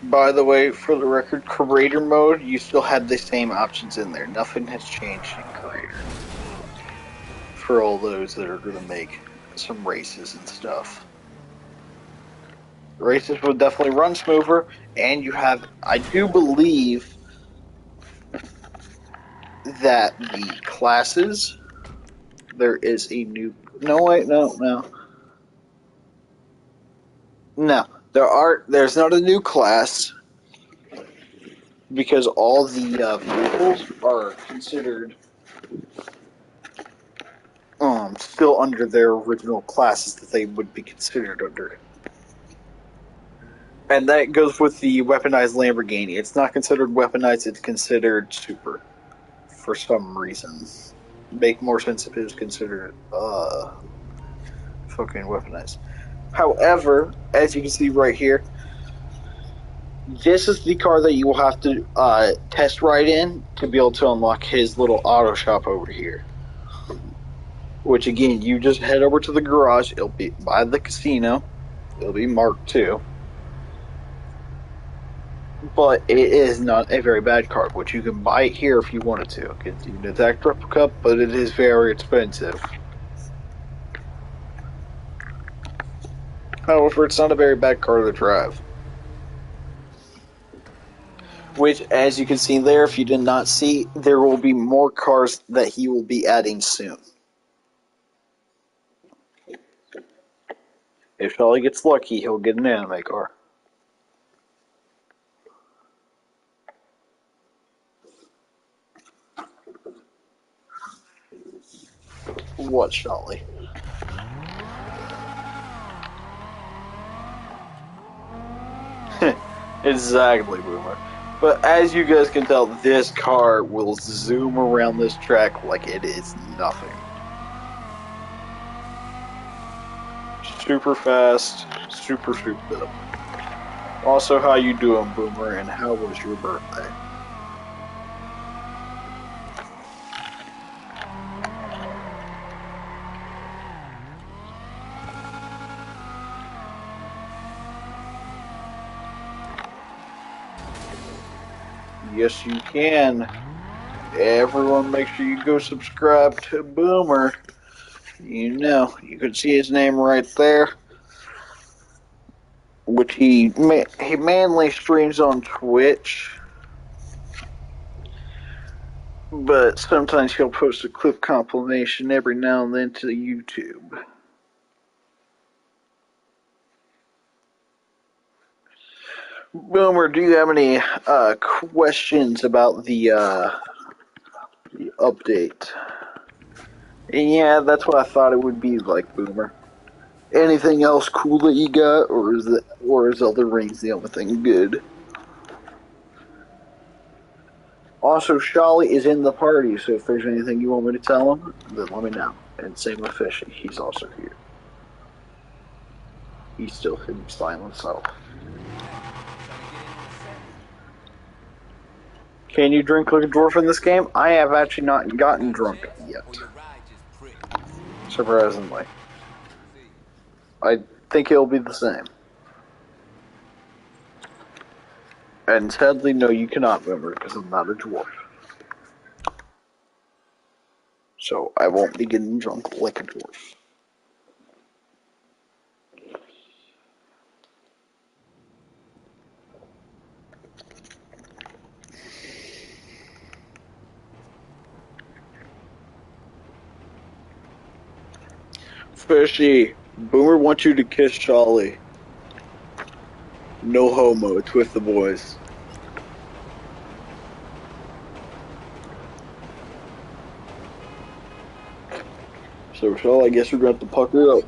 By the way, for the record, Creator mode, you still have the same options in there. Nothing has changed in Creator. For all those that are going to make some races and stuff. Races will definitely run smoother, and you have, I do believe that the classes, there is a new, no wait, no. No, there's not a new class, because all the vehicles are considered still under their original classes that they would be considered under. And that goes with the weaponized Lamborghini. It's not considered weaponized, it's considered super. For some reason. Make more sense if it was considered, fucking weaponized. However, as you can see right here, this is the car that you will have to test ride in to be able to unlock his little auto shop over here. Which again, you just head over to the garage. It'll be by the casino. It'll be marked II. But it is not a very bad car, which you can buy it here if you wanted to. It's an exact replica, but it is very expensive. However, it's not a very bad car to drive. Which, as you can see there, if you did not see, there will be more cars that he will be adding soon. If Shelly gets lucky, he'll get an anime car. What, Shelly? Exactly, Boomer. But as you guys can tell, this car will zoom around this track like it is nothing. Super fast, super souped up. Also, how you doing, Boomer, and how was your birthday? Yes, you can. Everyone, make sure you go subscribe to Boomer. You know, you can see his name right there. Which he mainly streams on Twitch. But sometimes he'll post a clip compilation every now and then to YouTube. Boomer, do you have any questions about the update? Yeah, that's what I thought it would be like, Boomer. Anything else cool that you got, or is Elden Rings the only thing good? Also, Shali is in the party, so if there's anything you want me to tell him, then let me know. And same with Fishy, he's also here. He's still hidden silent self. Can you drink like a dwarf in this game? I have actually not gotten drunk yet. Surprisingly. I think it'll be the same. And sadly, no, you cannot, remember, because I'm not a dwarf. So I won't be getting drunk like a dwarf. Fishy, Boomer wants you to kiss Charlie. No homo, it's with the boys. So, Charlie, I guess we're going to have to pucker up.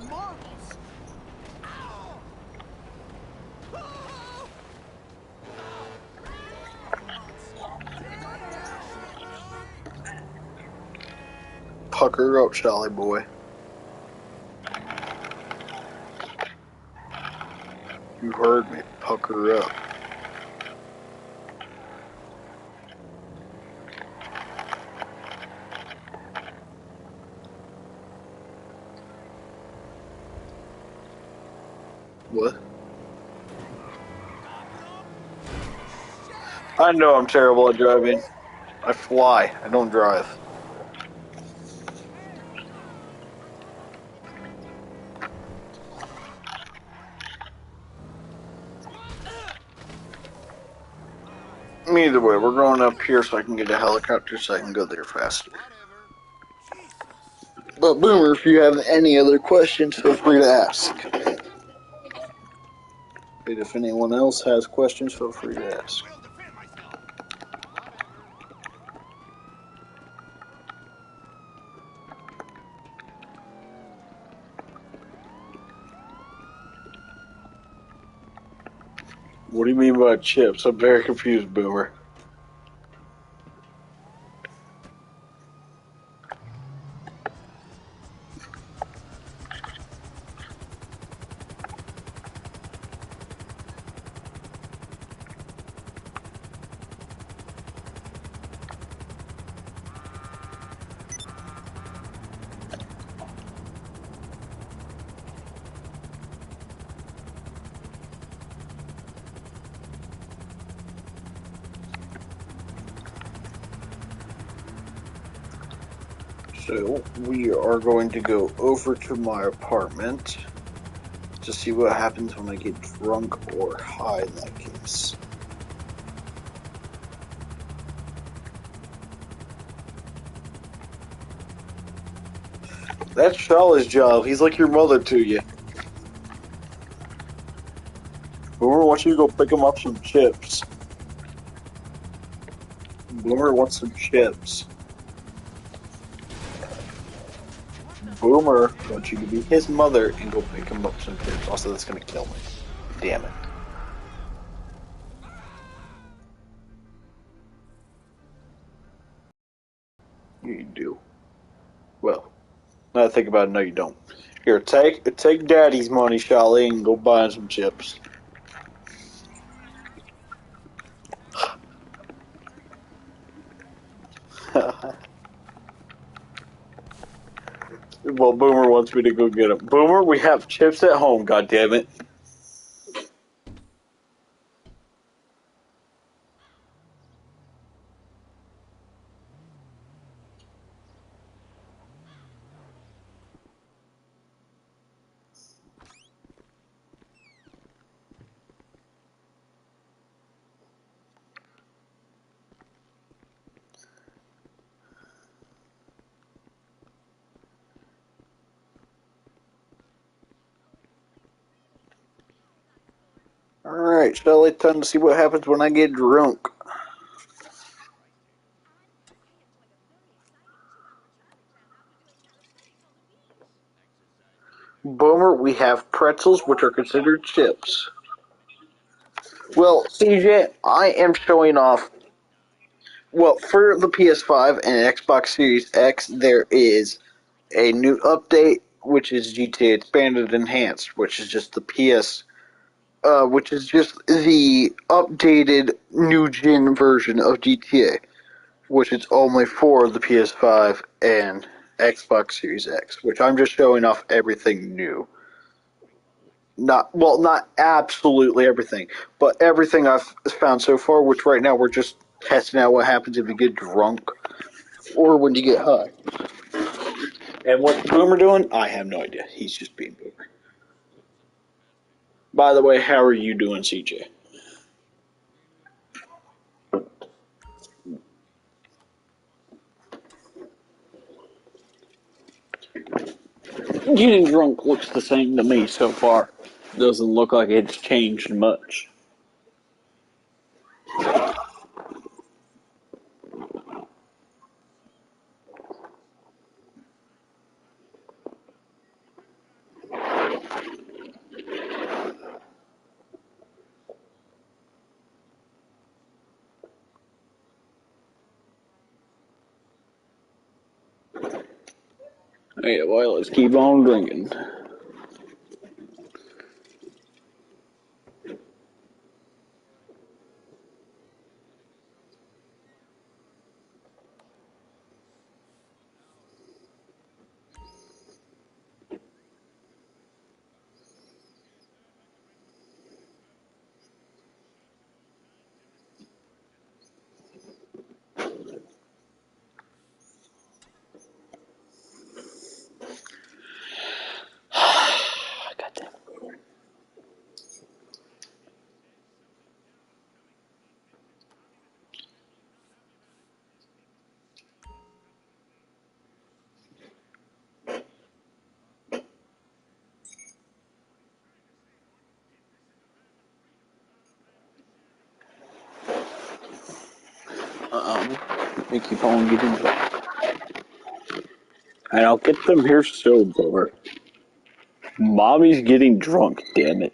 Pucker up, Charlie boy. You heard me. Pucker up. What? I know I'm terrible at driving. I fly. I don't drive. Either way, we're going up here so I can get a helicopter so I can go there faster. But Boomer, if you have any other questions, feel free to ask. But if anyone else has questions, feel free to ask. What do you mean by chips? I'm very confused, Boomer. So, we are going to go over to my apartment to see what happens when I get drunk or high in that case. That's Charlie's job. He's like your mother to you. Boomer wants you to go pick him up some chips. Boomer wants some chips. Boomer wants you to be his mother and go pick him up some chips. Also, that's gonna kill me. Damn it. You do. Well, now that I think about it, no, you don't. Here, take Daddy's money, Charlie, and go buy some chips. Well, Boomer wants me to go get them. Boomer, we have chips at home. God damn it! Alright, Shelly, time to see what happens when I get drunk. Boomer, we have pretzels, which are considered chips. Well, CJ, I am showing off. Well, for the PS5 and Xbox Series X, there is a new update, which is GTA Expanded Enhanced, which is just the which is just the updated new gen version of GTA, which is only for the PS5 and Xbox Series X, which I'm just showing off everything new. Not absolutely everything, but everything I've found so far, which right now we're just testing out what happens if you get drunk or when you get high. And what's Boomer doing? I have no idea. He's just being Boomer. By the way, how are you doing, CJ? Getting drunk looks the same to me so far. Doesn't look like it's changed much. Yeah, well, let's keep on drinking. Goddamn. We keep on getting drunk. And I'll get them here sober. Mommy's getting drunk, damn it.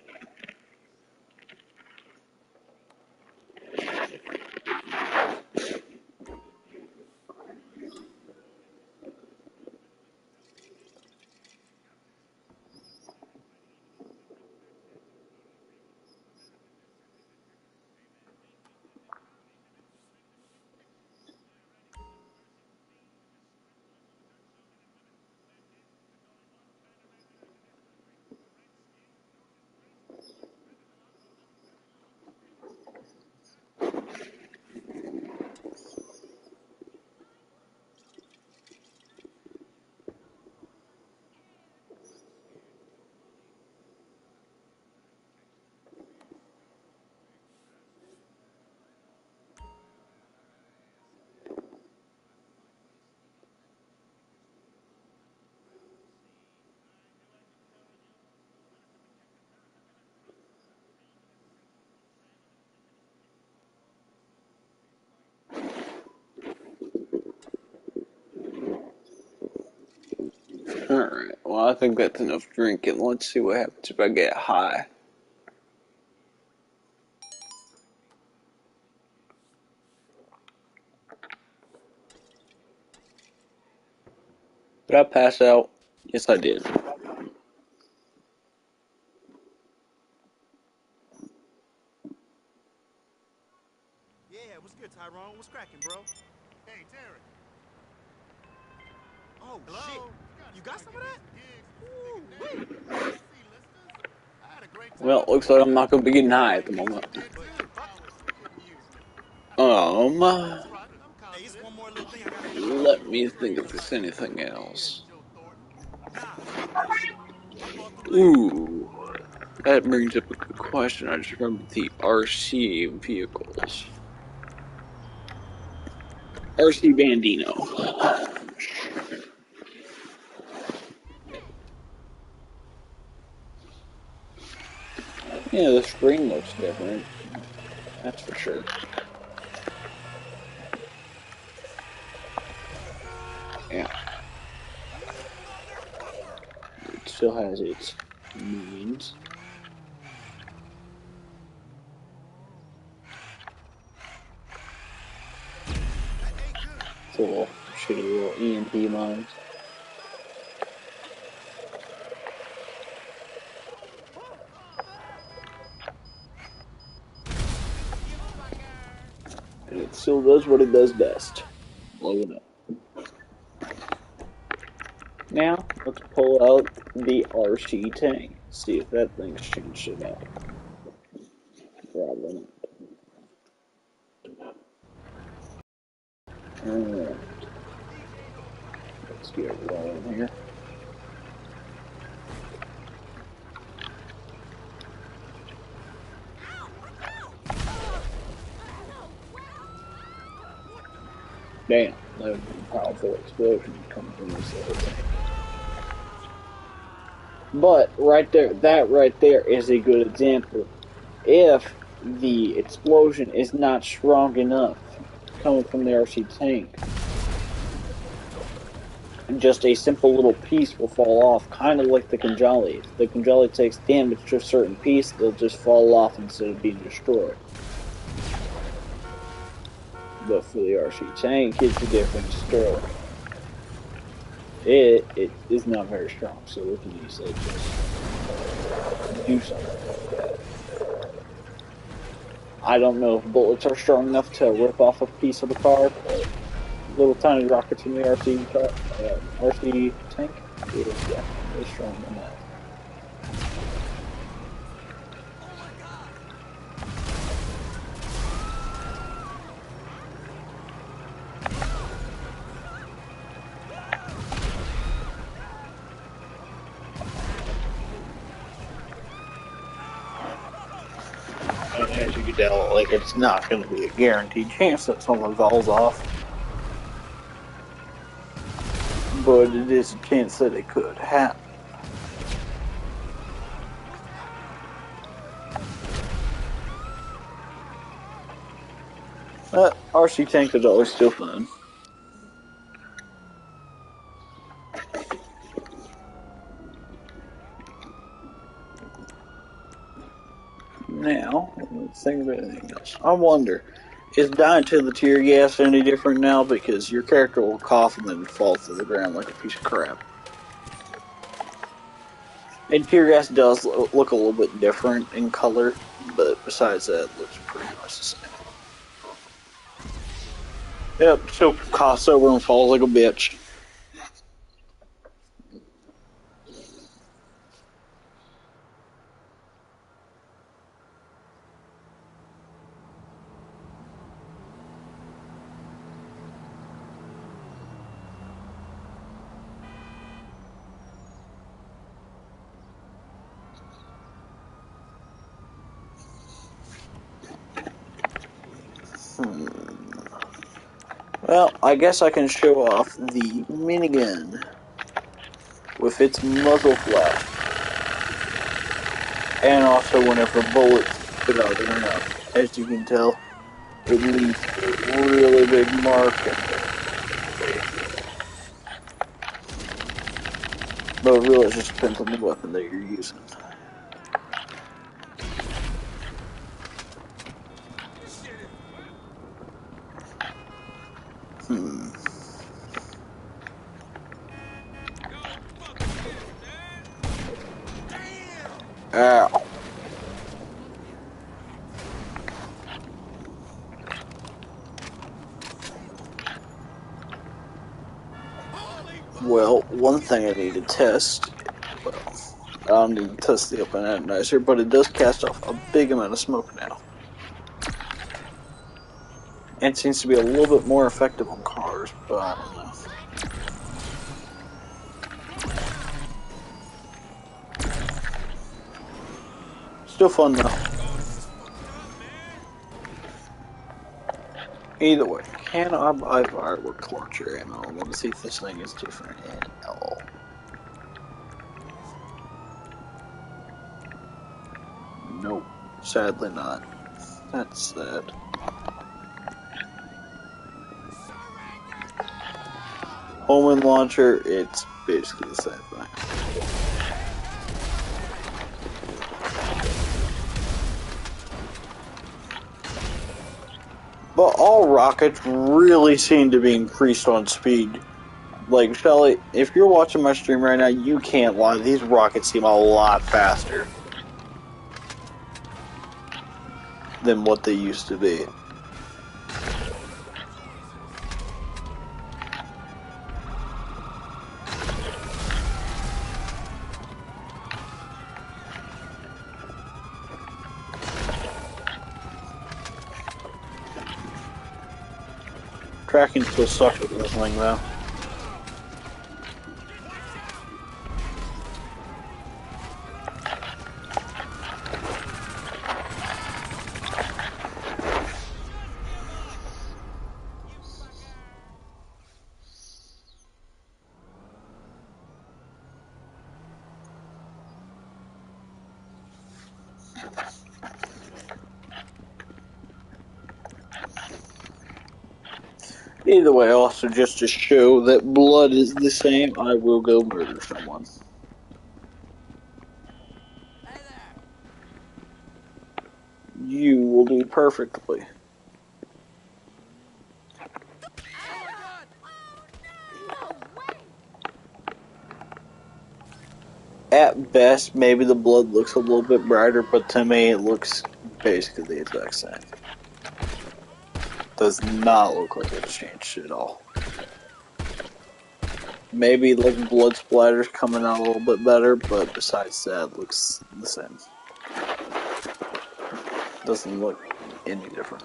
Alright, well, I think that's enough drinking. Let's see what happens if I get high. Did I pass out? Yes, I did. Yeah, what's good, Tyrone? What's cracking, bro? Hey, Terry. Oh, hello? Shit. You got some of that? Ooh, wait. Well, it looks like I'm not going to be getting high at the moment. Hey, it's one more little thing I gotta do. Let me think if there's anything else. Nah, fuck that shit. I'll go up through later. Ooh, that brings up a good question. I just remembered the RC vehicles. RC Bandino. Yeah, the screen looks different. That's for sure. Yeah. It still has its means. It's a little shitty little EMP mines. And it still does what it does best. Blow it up. Now, let's pull out the RC tank. See if that thing's changed it up. Probably not. Alright. Let's get rolling here. Damn, that would be a powerful explosion coming from this little tank. But right there, that right there is a good example. If the explosion is not strong enough coming from the RC tank, just a simple little piece will fall off, kind of like the Kanjali. If the Kanjali takes damage to a certain piece, they'll just fall off instead of being destroyed. But for the RC tank, it's a different story. It is not very strong, so we can easily just do something like that. I don't know if bullets are strong enough to rip off a piece of the car, but little tiny rockets from the RC tank is definitely stronger than that. As you can tell, like, it's not going to be a guaranteed chance that someone falls off, but it is a chance that it could happen. RC tank is always still fun. Now, let's think about anything else. I wonder, is dying to the tear gas any different now? Because your character will cough and then fall to the ground like a piece of crap. And tear gas does look a little bit different in color, but besides that, it looks pretty much the same. Yep, still coughs over and falls like a bitch. Well, I guess I can show off the minigun with its muzzle flap. And also whenever bullets fit out of the ground. As you can tell, it leaves a really big mark. But it really just depends on the weapon that you're using. Ow. Well, one thing I need to test, well, I don't need to test the open atomizer, but it does cast off a big amount of smoke now. And it seems to be a little bit more effective on cars, but I don't know. Still fun though. Either way, can I buy firework launcher ammo? I want to see if this thing is different at all. Nope. Sadly not. That's sad. Home and launcher, it's basically the same thing. But all rockets really seem to be increased on speed. Like, Shelly, if you're watching my stream right now, you can't lie. These rockets seem a lot faster than what they used to be. Tracking still sucks with this thing, though. Either way, also just to show that blood is the same, I will go murder someone. You will do perfectly. At best, maybe the blood looks a little bit brighter, but to me it looks basically the exact same. Does not look like it's changed at all. Maybe like blood splatters coming out a little bit better, but besides that, it looks the same. Doesn't look any different.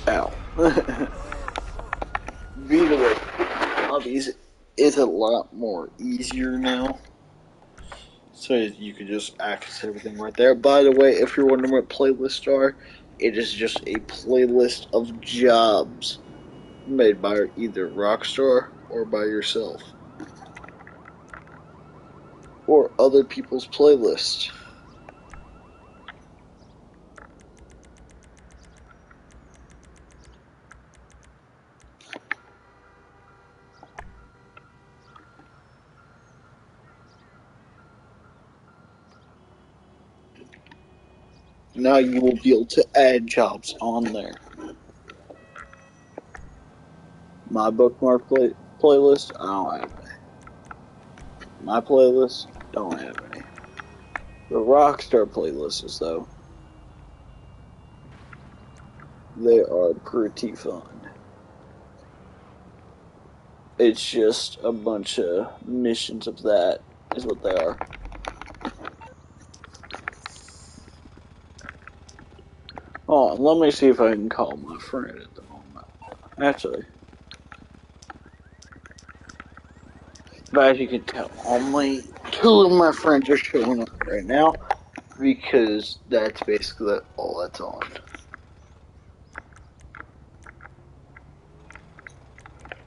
Ow. Beating with hobbies is a lot more easier now. So you can just access everything right there. By the way, if you're wondering what playlists are, it is just a playlist of jobs made by either Rockstar or by yourself. Or other people's playlists. Now you will be able to add jobs on there. My bookmark playlist, I don't have any. My playlist, don't have any. The Rockstar playlists, though, they are pretty fun. It's just a bunch of missions of that, is what they are. Oh, let me see if I can call my friend at the moment. Actually, but as you can tell, only 2 of my friends are showing up right now, because that's basically all that's on.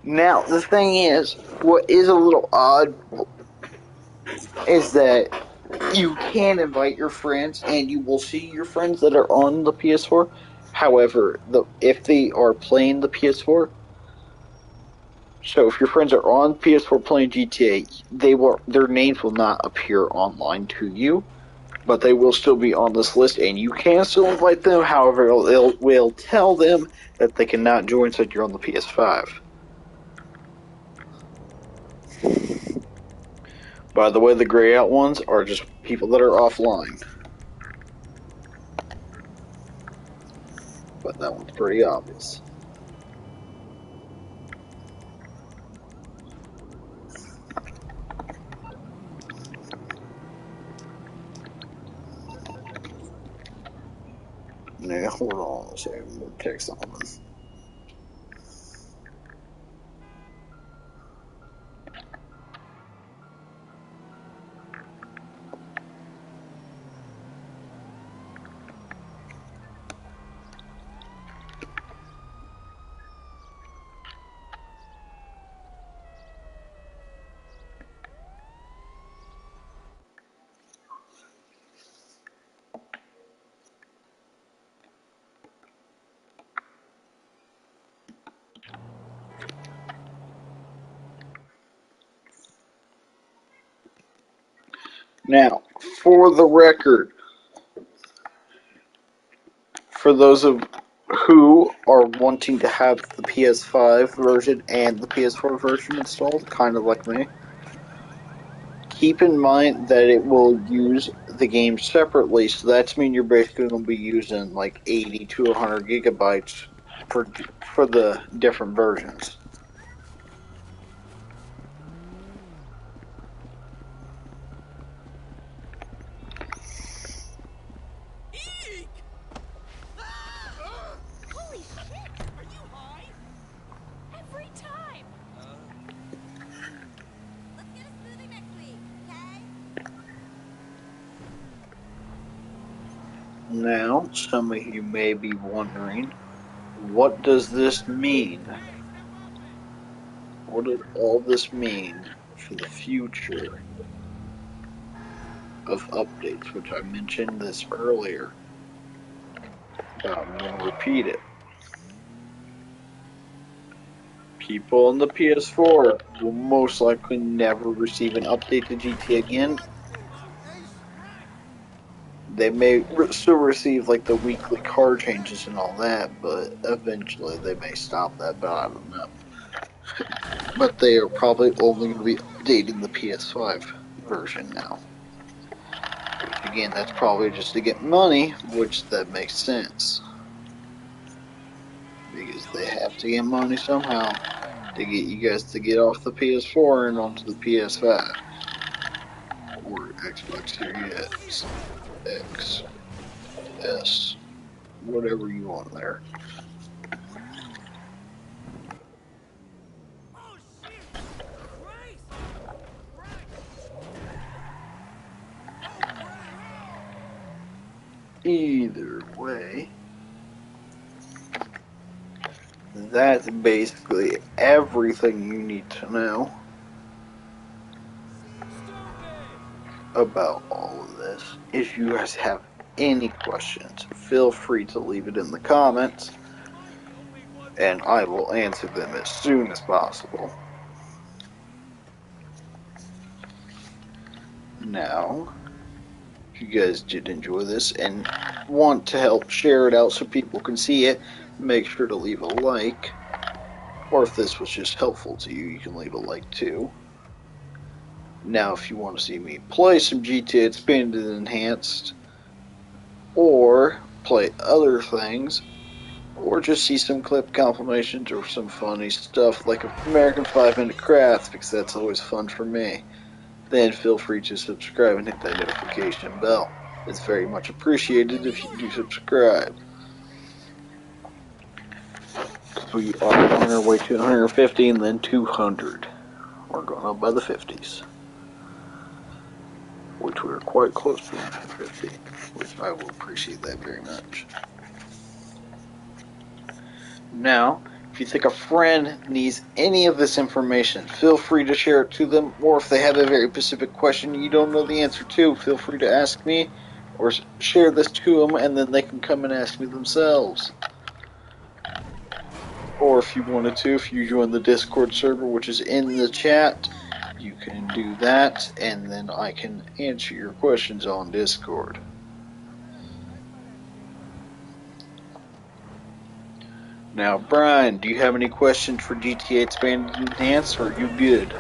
Now, the thing is, what is a little odd is that you can invite your friends, and you will see your friends that are on the PS4. However, if they are playing the PS4, so if your friends are on PS4 playing GTA, their names will not appear online to you, but they will still be on this list, and you can still invite them. However, it will tell them that they cannot join since you're on the PS5. By the way, the gray out ones are just people that are offline. but that one's pretty obvious. Now, hold on a second. I'm going to check something. Now, for the record, for those of who are wanting to have the PS5 version and the PS4 version installed, kind of like me, keep in mind that it will use the game separately, so that's mean you're basically going to be using like 80 to 100 gigabytes for the different versions. Eek! Holy shit! Are you high? Every time! Let's get a smoothie next week, okay? Now, some of you may be wondering, what does this mean? Hey, step up it! What does all this mean for the future of updates, which I mentioned this earlier, but I'm going to repeat it. People on the PS4 will most likely never receive an update to GTA again. They may still receive like the weekly car changes and all that, but eventually they may stop that, but I don't know. But they are probably only going to be updating the PS5 version now. Which again, that's probably just to get money, which that makes sense. Because they have to get money somehow to get you guys to get off the PS4 and onto the PS5. Or Xbox Series X, S, whatever you want there. Oh shit! Christ! Either way, that's basically everything you need to know about all of this. If you guys have any questions, feel free to leave it in the comments, and I will answer them as soon as possible. Now, if you guys did enjoy this and want to help share it out so people can see it, make sure to leave a like. Or if this was just helpful to you, you can leave a like too. Now, if you want to see me play some GTA Expanded and Enhanced, or play other things, or just see some clip compilations or some funny stuff like American 5-Minute Crafts, because that's always fun for me, then feel free to subscribe and hit that notification bell. It's very much appreciated if you do subscribe. We are on our way to 150 and then 200. We're going up by the 50s. Which we're quite close to 150. Which I will appreciate that very much. Now, if you think a friend needs any of this information, feel free to share it to them. Or if they have a very specific question you don't know the answer to, feel free to ask me. Or share this to them and then they can come and ask me themselves. Or if you wanted to, if you join the Discord server, which is in the chat, you can do that, and then I can answer your questions on Discord. Now, Brian, do you have any questions for GTA Expanded and Enhanced, or are you good?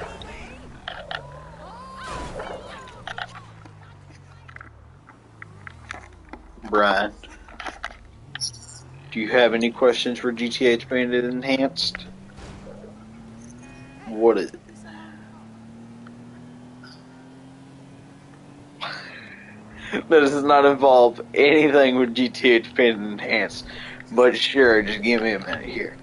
Brian. Do you have any questions for GTA Expanded Enhanced? What is it? That does not involve anything with GTA Expanded Enhanced. But sure, just give me a minute here.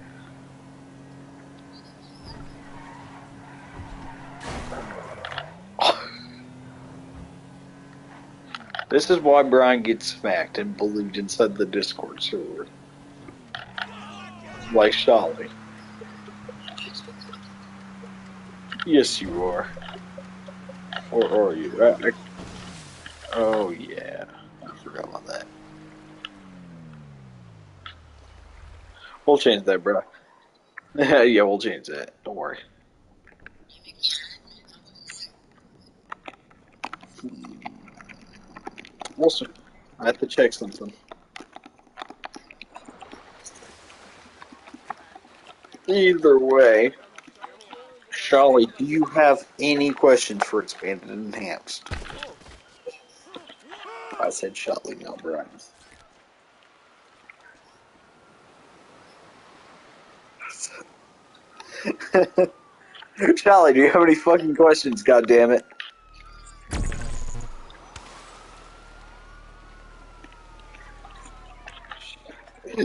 This is why Brian gets smacked and bullied inside the Discord server. Like Sholly. Yes, you are. Or are you? Oh, yeah. I forgot about that. We'll change that, bro. Yeah, we'll change that. Don't worry. We'll see. I have to check something. Either way, Sholly, do you have any questions for Expanded and Enhanced? I said Sholly, not Brian. Sholly, do you have any fucking questions, goddammit?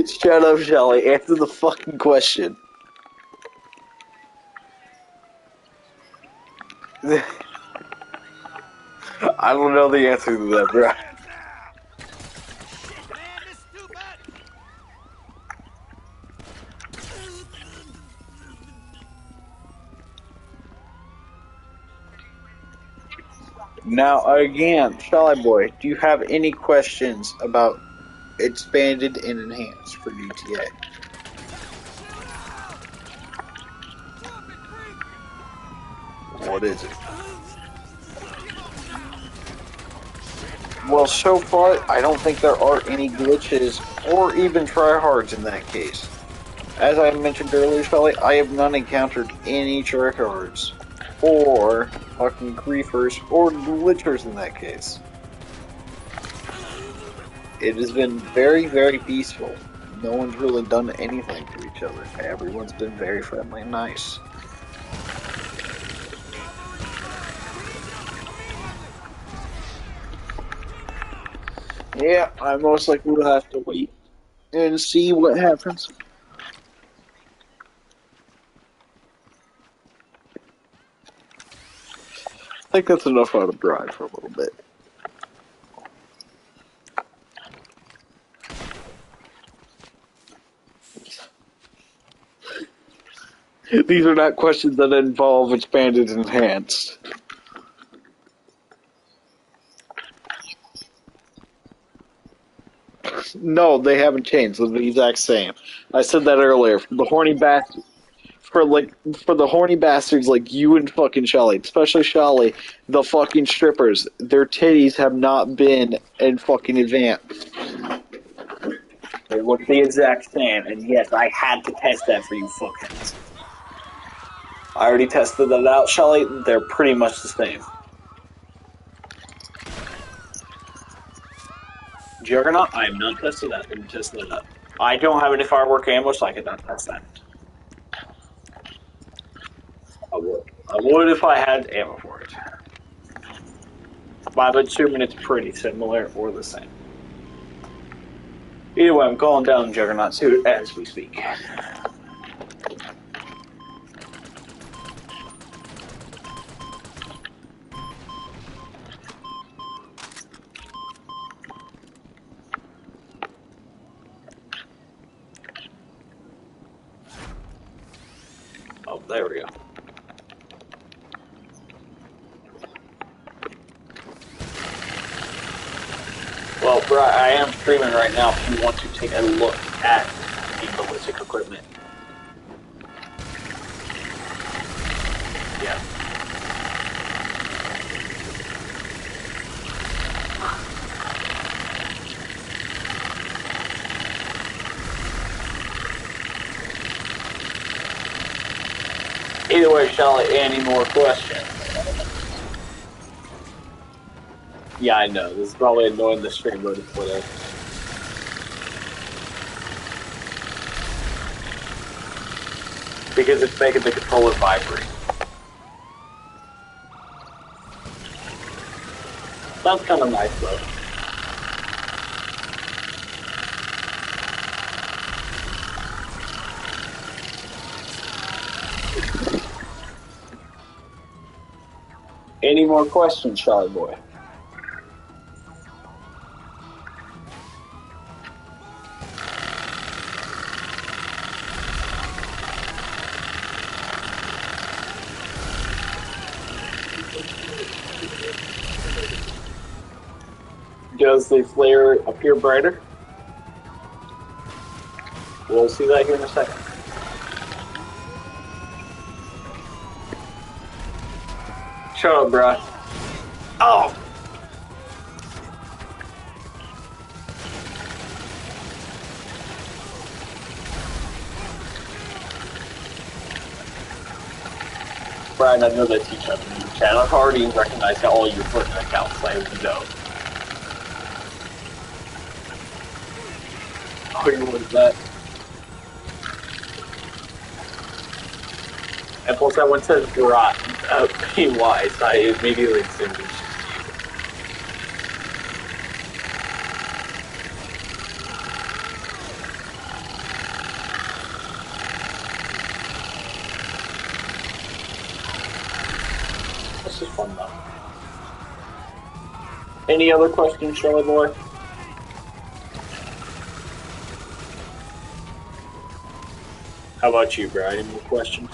Shut up, Shelly. Answer the fucking question. I don't know the answer to that, bro. Shit, man, this stupid. Now, again, Shelly boy, do you have any questions about Expanded and Enhanced for GTA? What is it? Well, so far, I don't think there are any glitches or even tryhards in that case. As I mentioned earlier, Shelly, I have not encountered any tryhards or fucking griefers or glitchers in that case. It has been very, very peaceful. No one's really done anything to each other. Everyone's been very friendly and nice. Yeah, I most likely will have to wait and see what happens. I think that's enough out of Brian for a little bit. These are not questions that involve Expanded and Enhanced. No, they haven't changed. They're the exact same. I said that earlier. The horny bastard. For the horny bastards like you and fucking Shelly, especially Shelly, the fucking strippers, their titties have not been in fucking advanced. They look the exact same, and yes, I had to test that for you fuckheads. I already tested that out, Shelly. They're pretty much the same. Juggernaut, I have not tested that. Let me test that up. I don't have any firework ammo, so I cannot test that. I would. I would if I had ammo for it. But I'm assuming it's pretty similar or the same. Either way, I'm calling down Juggernaut suit as we speak. Oh, there we go. Well, I am streaming right now if you want to take a look at the ballistic equipment. Yeah. Either way, Shelly, any more questions? Yeah, I know. This is probably annoying the stream, but it's whatever. because it's making the controller vibrate. That's kind of nice, though. Any more questions, Charlie boy? Does the flare appear brighter? We'll see that here in a second. Shut up, bro. Oh! Brian, I know that you shut the new channel. I've already recognized all your Fortnite accounts, so I would know. Oh, you was that? And plus, that one says Garot, PY, so I immediately assumed it's just you. This is fun, though. Any other questions, Charlie boy? How about you, Brian? Any more questions?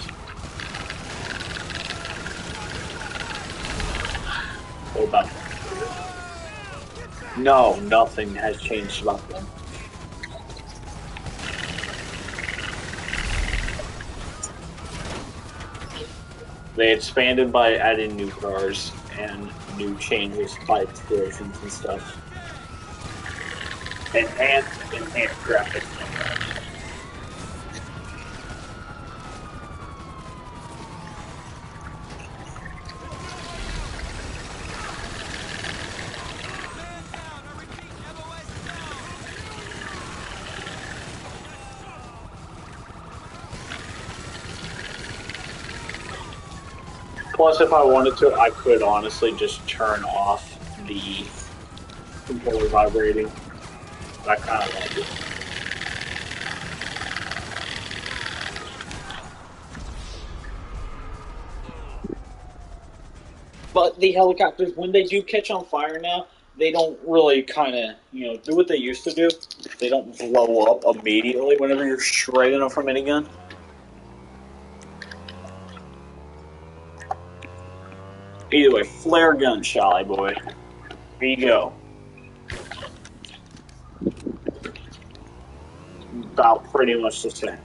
What about them? No, nothing has changed about them. They expanded by adding new cars and new changes by explosions and stuff. Enhanced graphics. Plus, if I wanted to, I could honestly just turn off the controller vibrating. I kind of like it. But the helicopters, when they do catch on fire now, they don't really kind of, do what they used to do. They don't blow up immediately whenever you're shredding them from a minigun. Either way, flare gun, Shy boy. Here you go. About pretty much the same.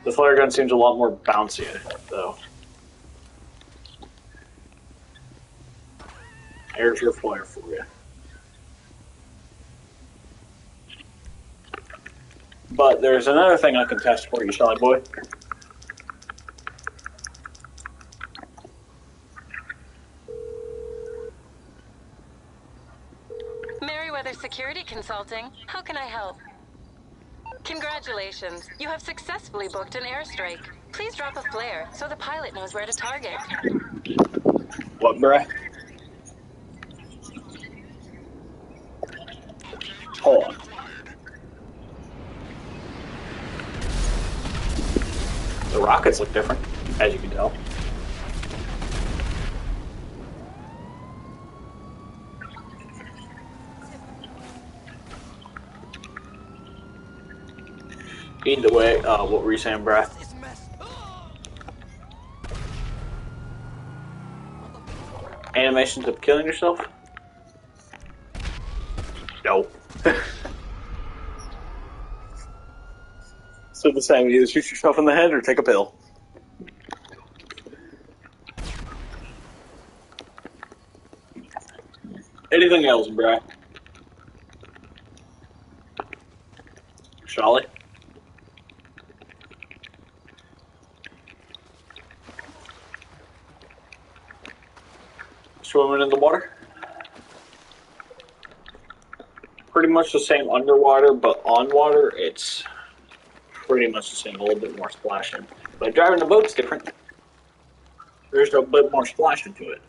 The flare gun seems a lot more bouncy, though. There's your flare for you. But there's another thing I can test for you, Shy boy. Security Consulting. How can I help? Congratulations. You have successfully booked an airstrike. Please drop a flare so the pilot knows where to target. What, bruh? Hold on. The rockets look different, as you can tell. Either way, what were you saying, bruh? Animations of killing yourself? No. So the same, either shoot yourself in the head or take a pill. Anything else, bruh? Charlie? Swimming in the water? Pretty much the same underwater, but on water, it's pretty much the same, a little bit more splashing. But driving a boat's different. There's a bit more splashing to it.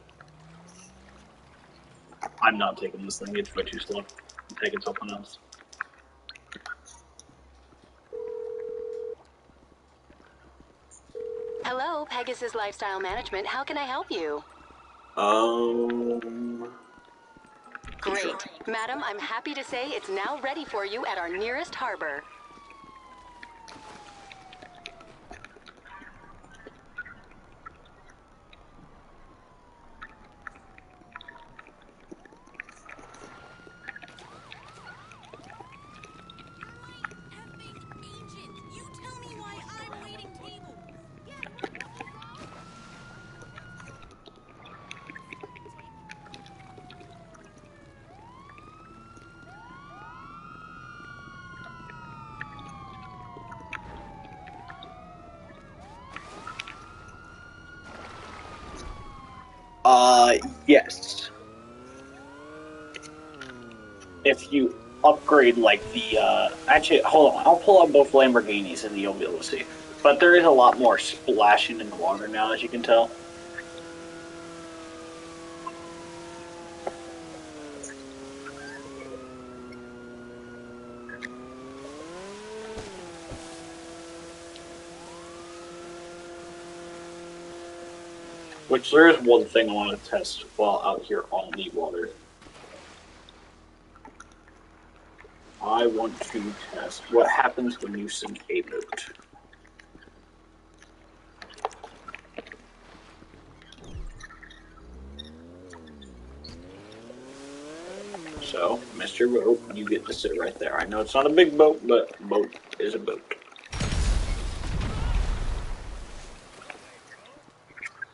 I'm not taking this thing, it's way too slow. I'm taking something else. Hello, Pegasus Lifestyle Management. How can I help you? Great. Madam, I'm happy to say it's now ready for you at our nearest harbor. Effing agent! You tell me why I'm waiting tables! Yes. If you upgrade, like, actually, hold on, I'll pull up both Lamborghinis and you'll be able to see. But there is a lot more splashing in the water now, as you can tell. Which there is one thing I want to test while out here on the water. I want to test what happens when you sink a boat. So, Mr. Boat, you get to sit right there. I know it's not a big boat, but a boat is a boat.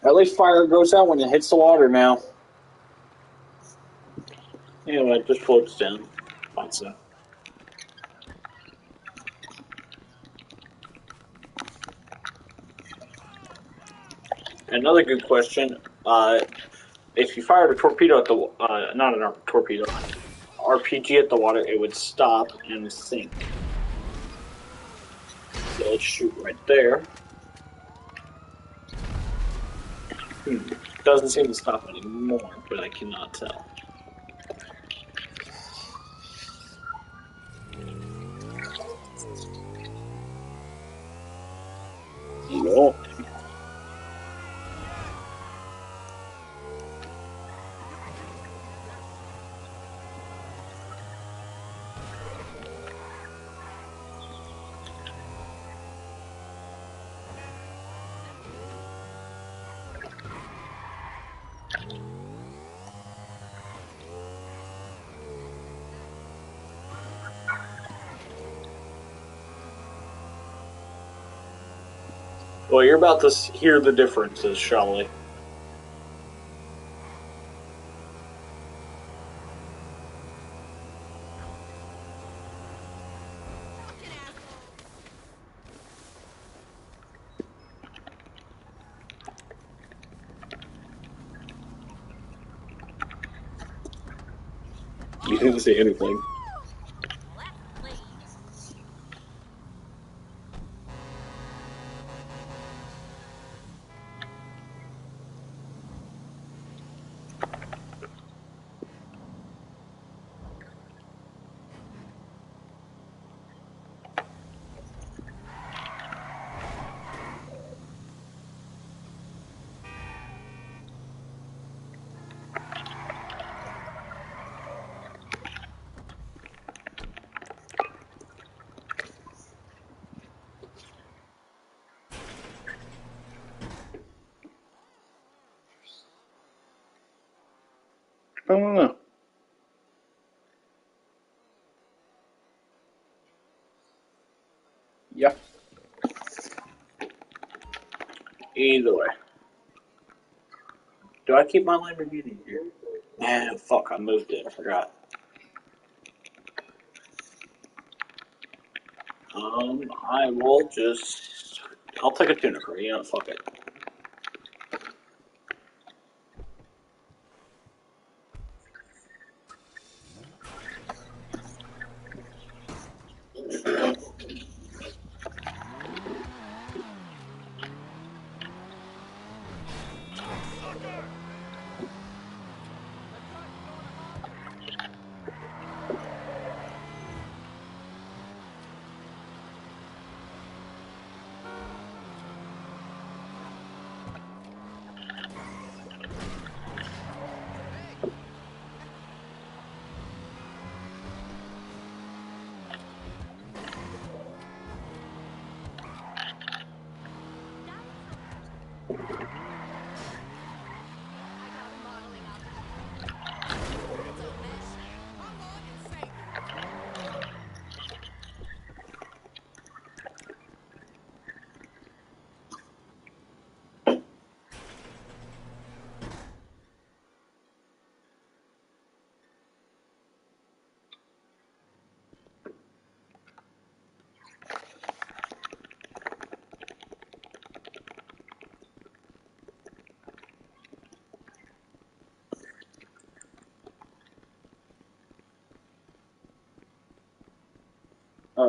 At least fire goes out when it hits the water now. Anyway, it just floats down. Fine stuff. Another good question, if you fired a torpedo at the, not a torpedo, RPG at the water, it would stop and sink. So let's shoot right there. Doesn't seem to stop anymore, but I cannot tell. No. Well, you're about to hear the differences, shall we? You didn't say anything. I don't know. Yeah. Either way. Do I keep my Lamborghini here? Nah, fuck, I moved it. I forgot. I will just... I'll take a tuna curry, you know, fuck it.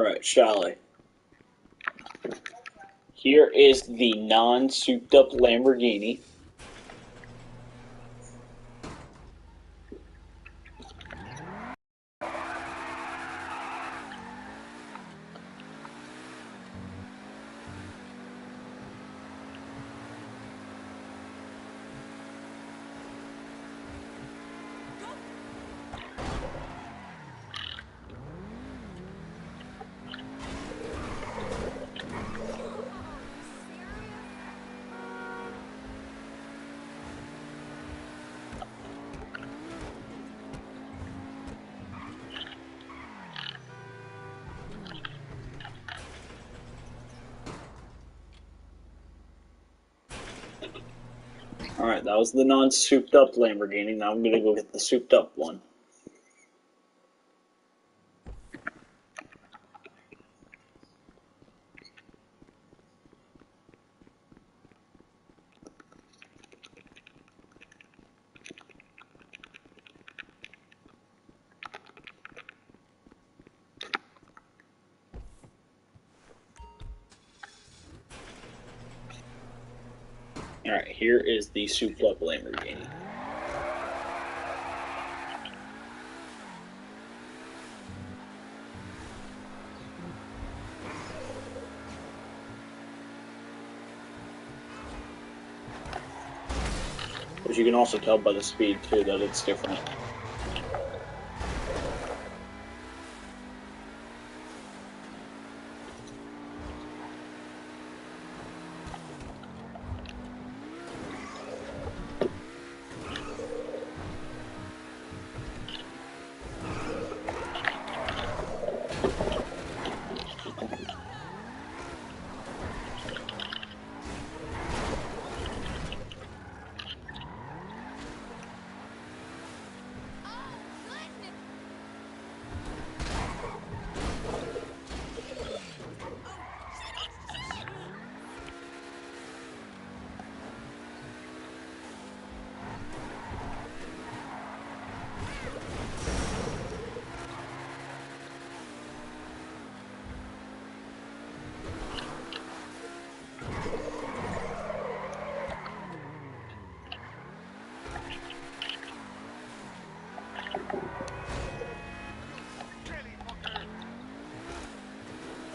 Alright, Charlie. Here is the non-souped up Lamborghini. Alright, that was the non-souped up Lamborghini. Now I'm gonna go get the souped up one. Alright, here is the souped up Lamborghini. But you can also tell by the speed too that it's different.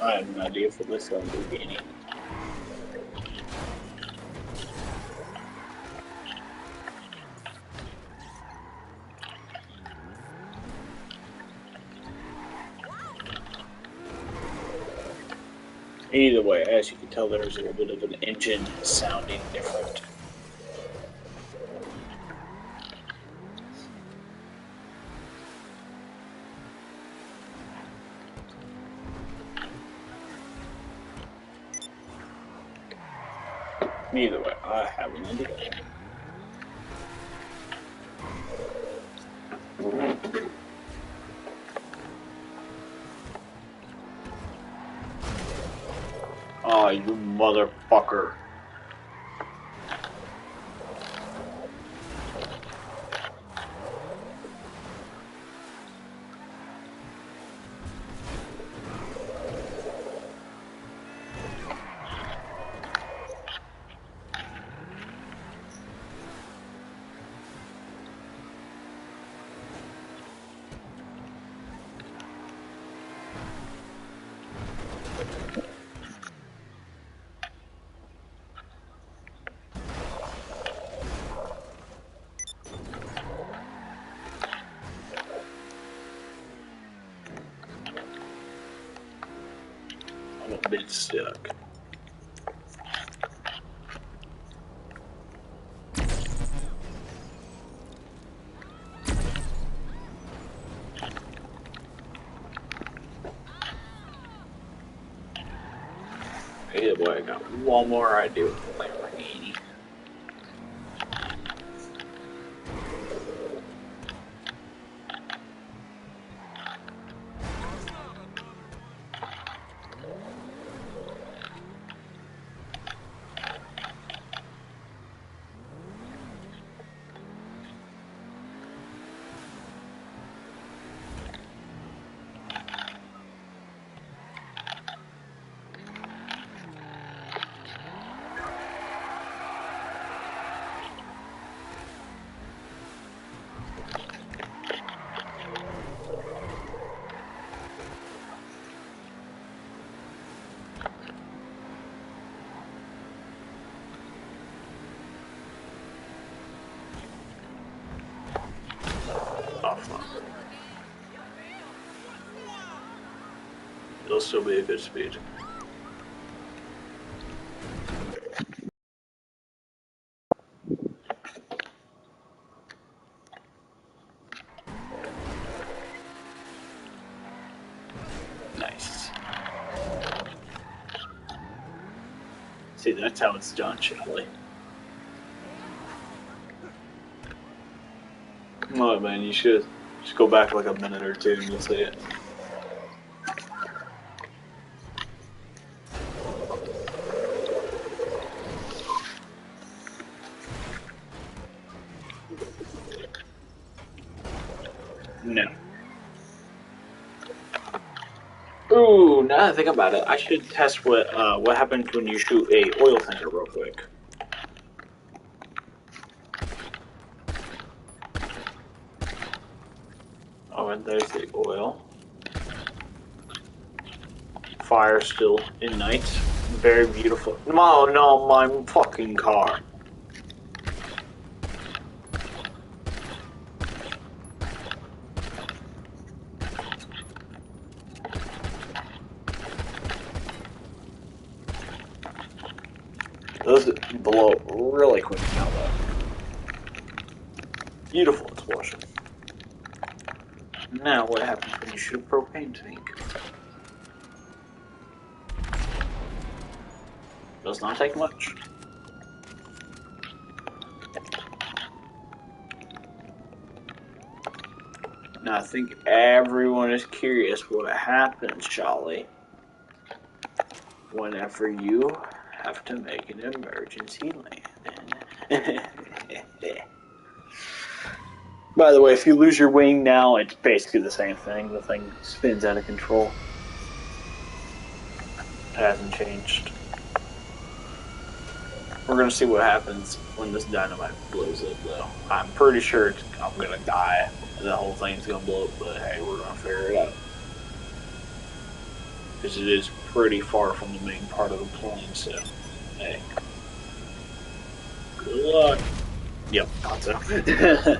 I have an idea for this Lamborghini. Either way, as you can tell, there's a little bit of an engine sounding different. Either way, I have an idea. Oh, you motherfucker. I'm a bit stuck. Either way, I got one more idea with the Lamborghini. It'll still be a good speed. Nice. See, that's how it's done, Charlie. Come on, man, you should just go back like a minute or two and you'll see it. No. Ooh, now that I think about it, I should test what happens when you shoot a oil tanker real quick. Oh, and there's the oil. Fire still ignite. Very beautiful. Oh no, my fucking car. Those blow up really quick now, though. Beautiful explosion. Now, what happens when you shoot a propane tank? Does not take much. Now, I think everyone is curious what happens, Charlie, whenever you have to make an emergency landing. By the way, if you lose your wing now, it's basically the same thing. The thing spins out of control. It hasn't changed. We're gonna see what happens when this dynamite blows up, though. I'm pretty sure I'm gonna die. The whole thing's gonna blow up, but hey, we're gonna figure it out. Because it is pretty far from the main part of the plane, so hey. Good luck. Yep, thought so.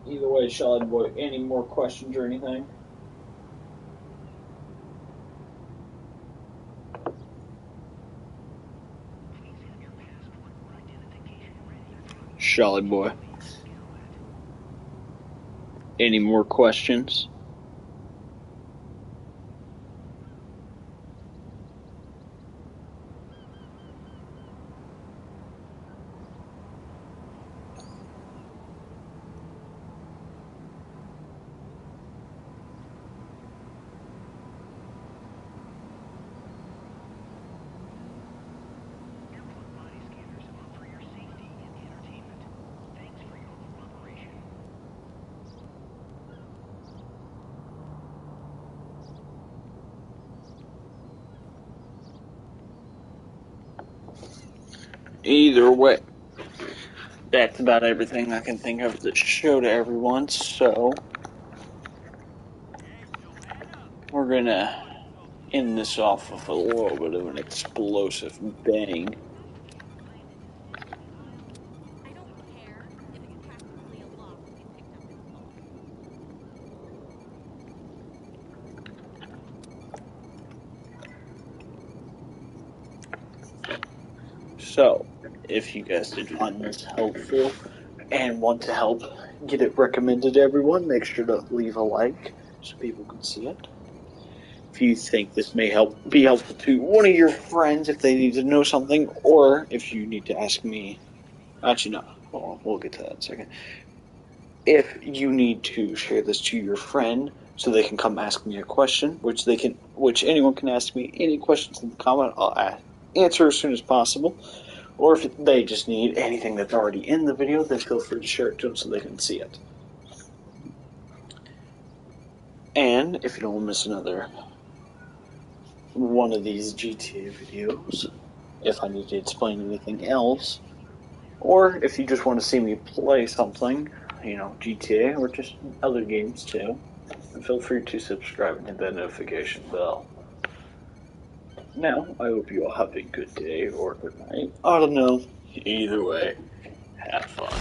Either way, Charlotte Boy, any more questions or anything? Charlotte Boy. Any more questions? Either way, that's about everything I can think of to show to everyone, so we're gonna end this off with a little bit of an explosive bang. I don't care if it's practically a lock we picked up in the bulk. So, if you guys did find this helpful and want to help get it recommended to everyone, make sure to leave a like so people can see it. If you think this may be helpful to one of your friends if they need to know something, or if you need to ask me, actually no, hold on, we'll get to that in a second. If you need to share this to your friend so they can come ask me a question, which anyone can ask me any questions in the comment, I'll answer as soon as possible. Or if they just need anything that's already in the video, then feel free to share it to them so they can see it. And if you don't want to miss another one of these GTA videos, if I need to explain anything else, or if you just want to see me play something, you know, GTA or just other games too, then feel free to subscribe and hit that notification bell. Now, I hope you all have a good day or good night. I don't know. Either way, have fun.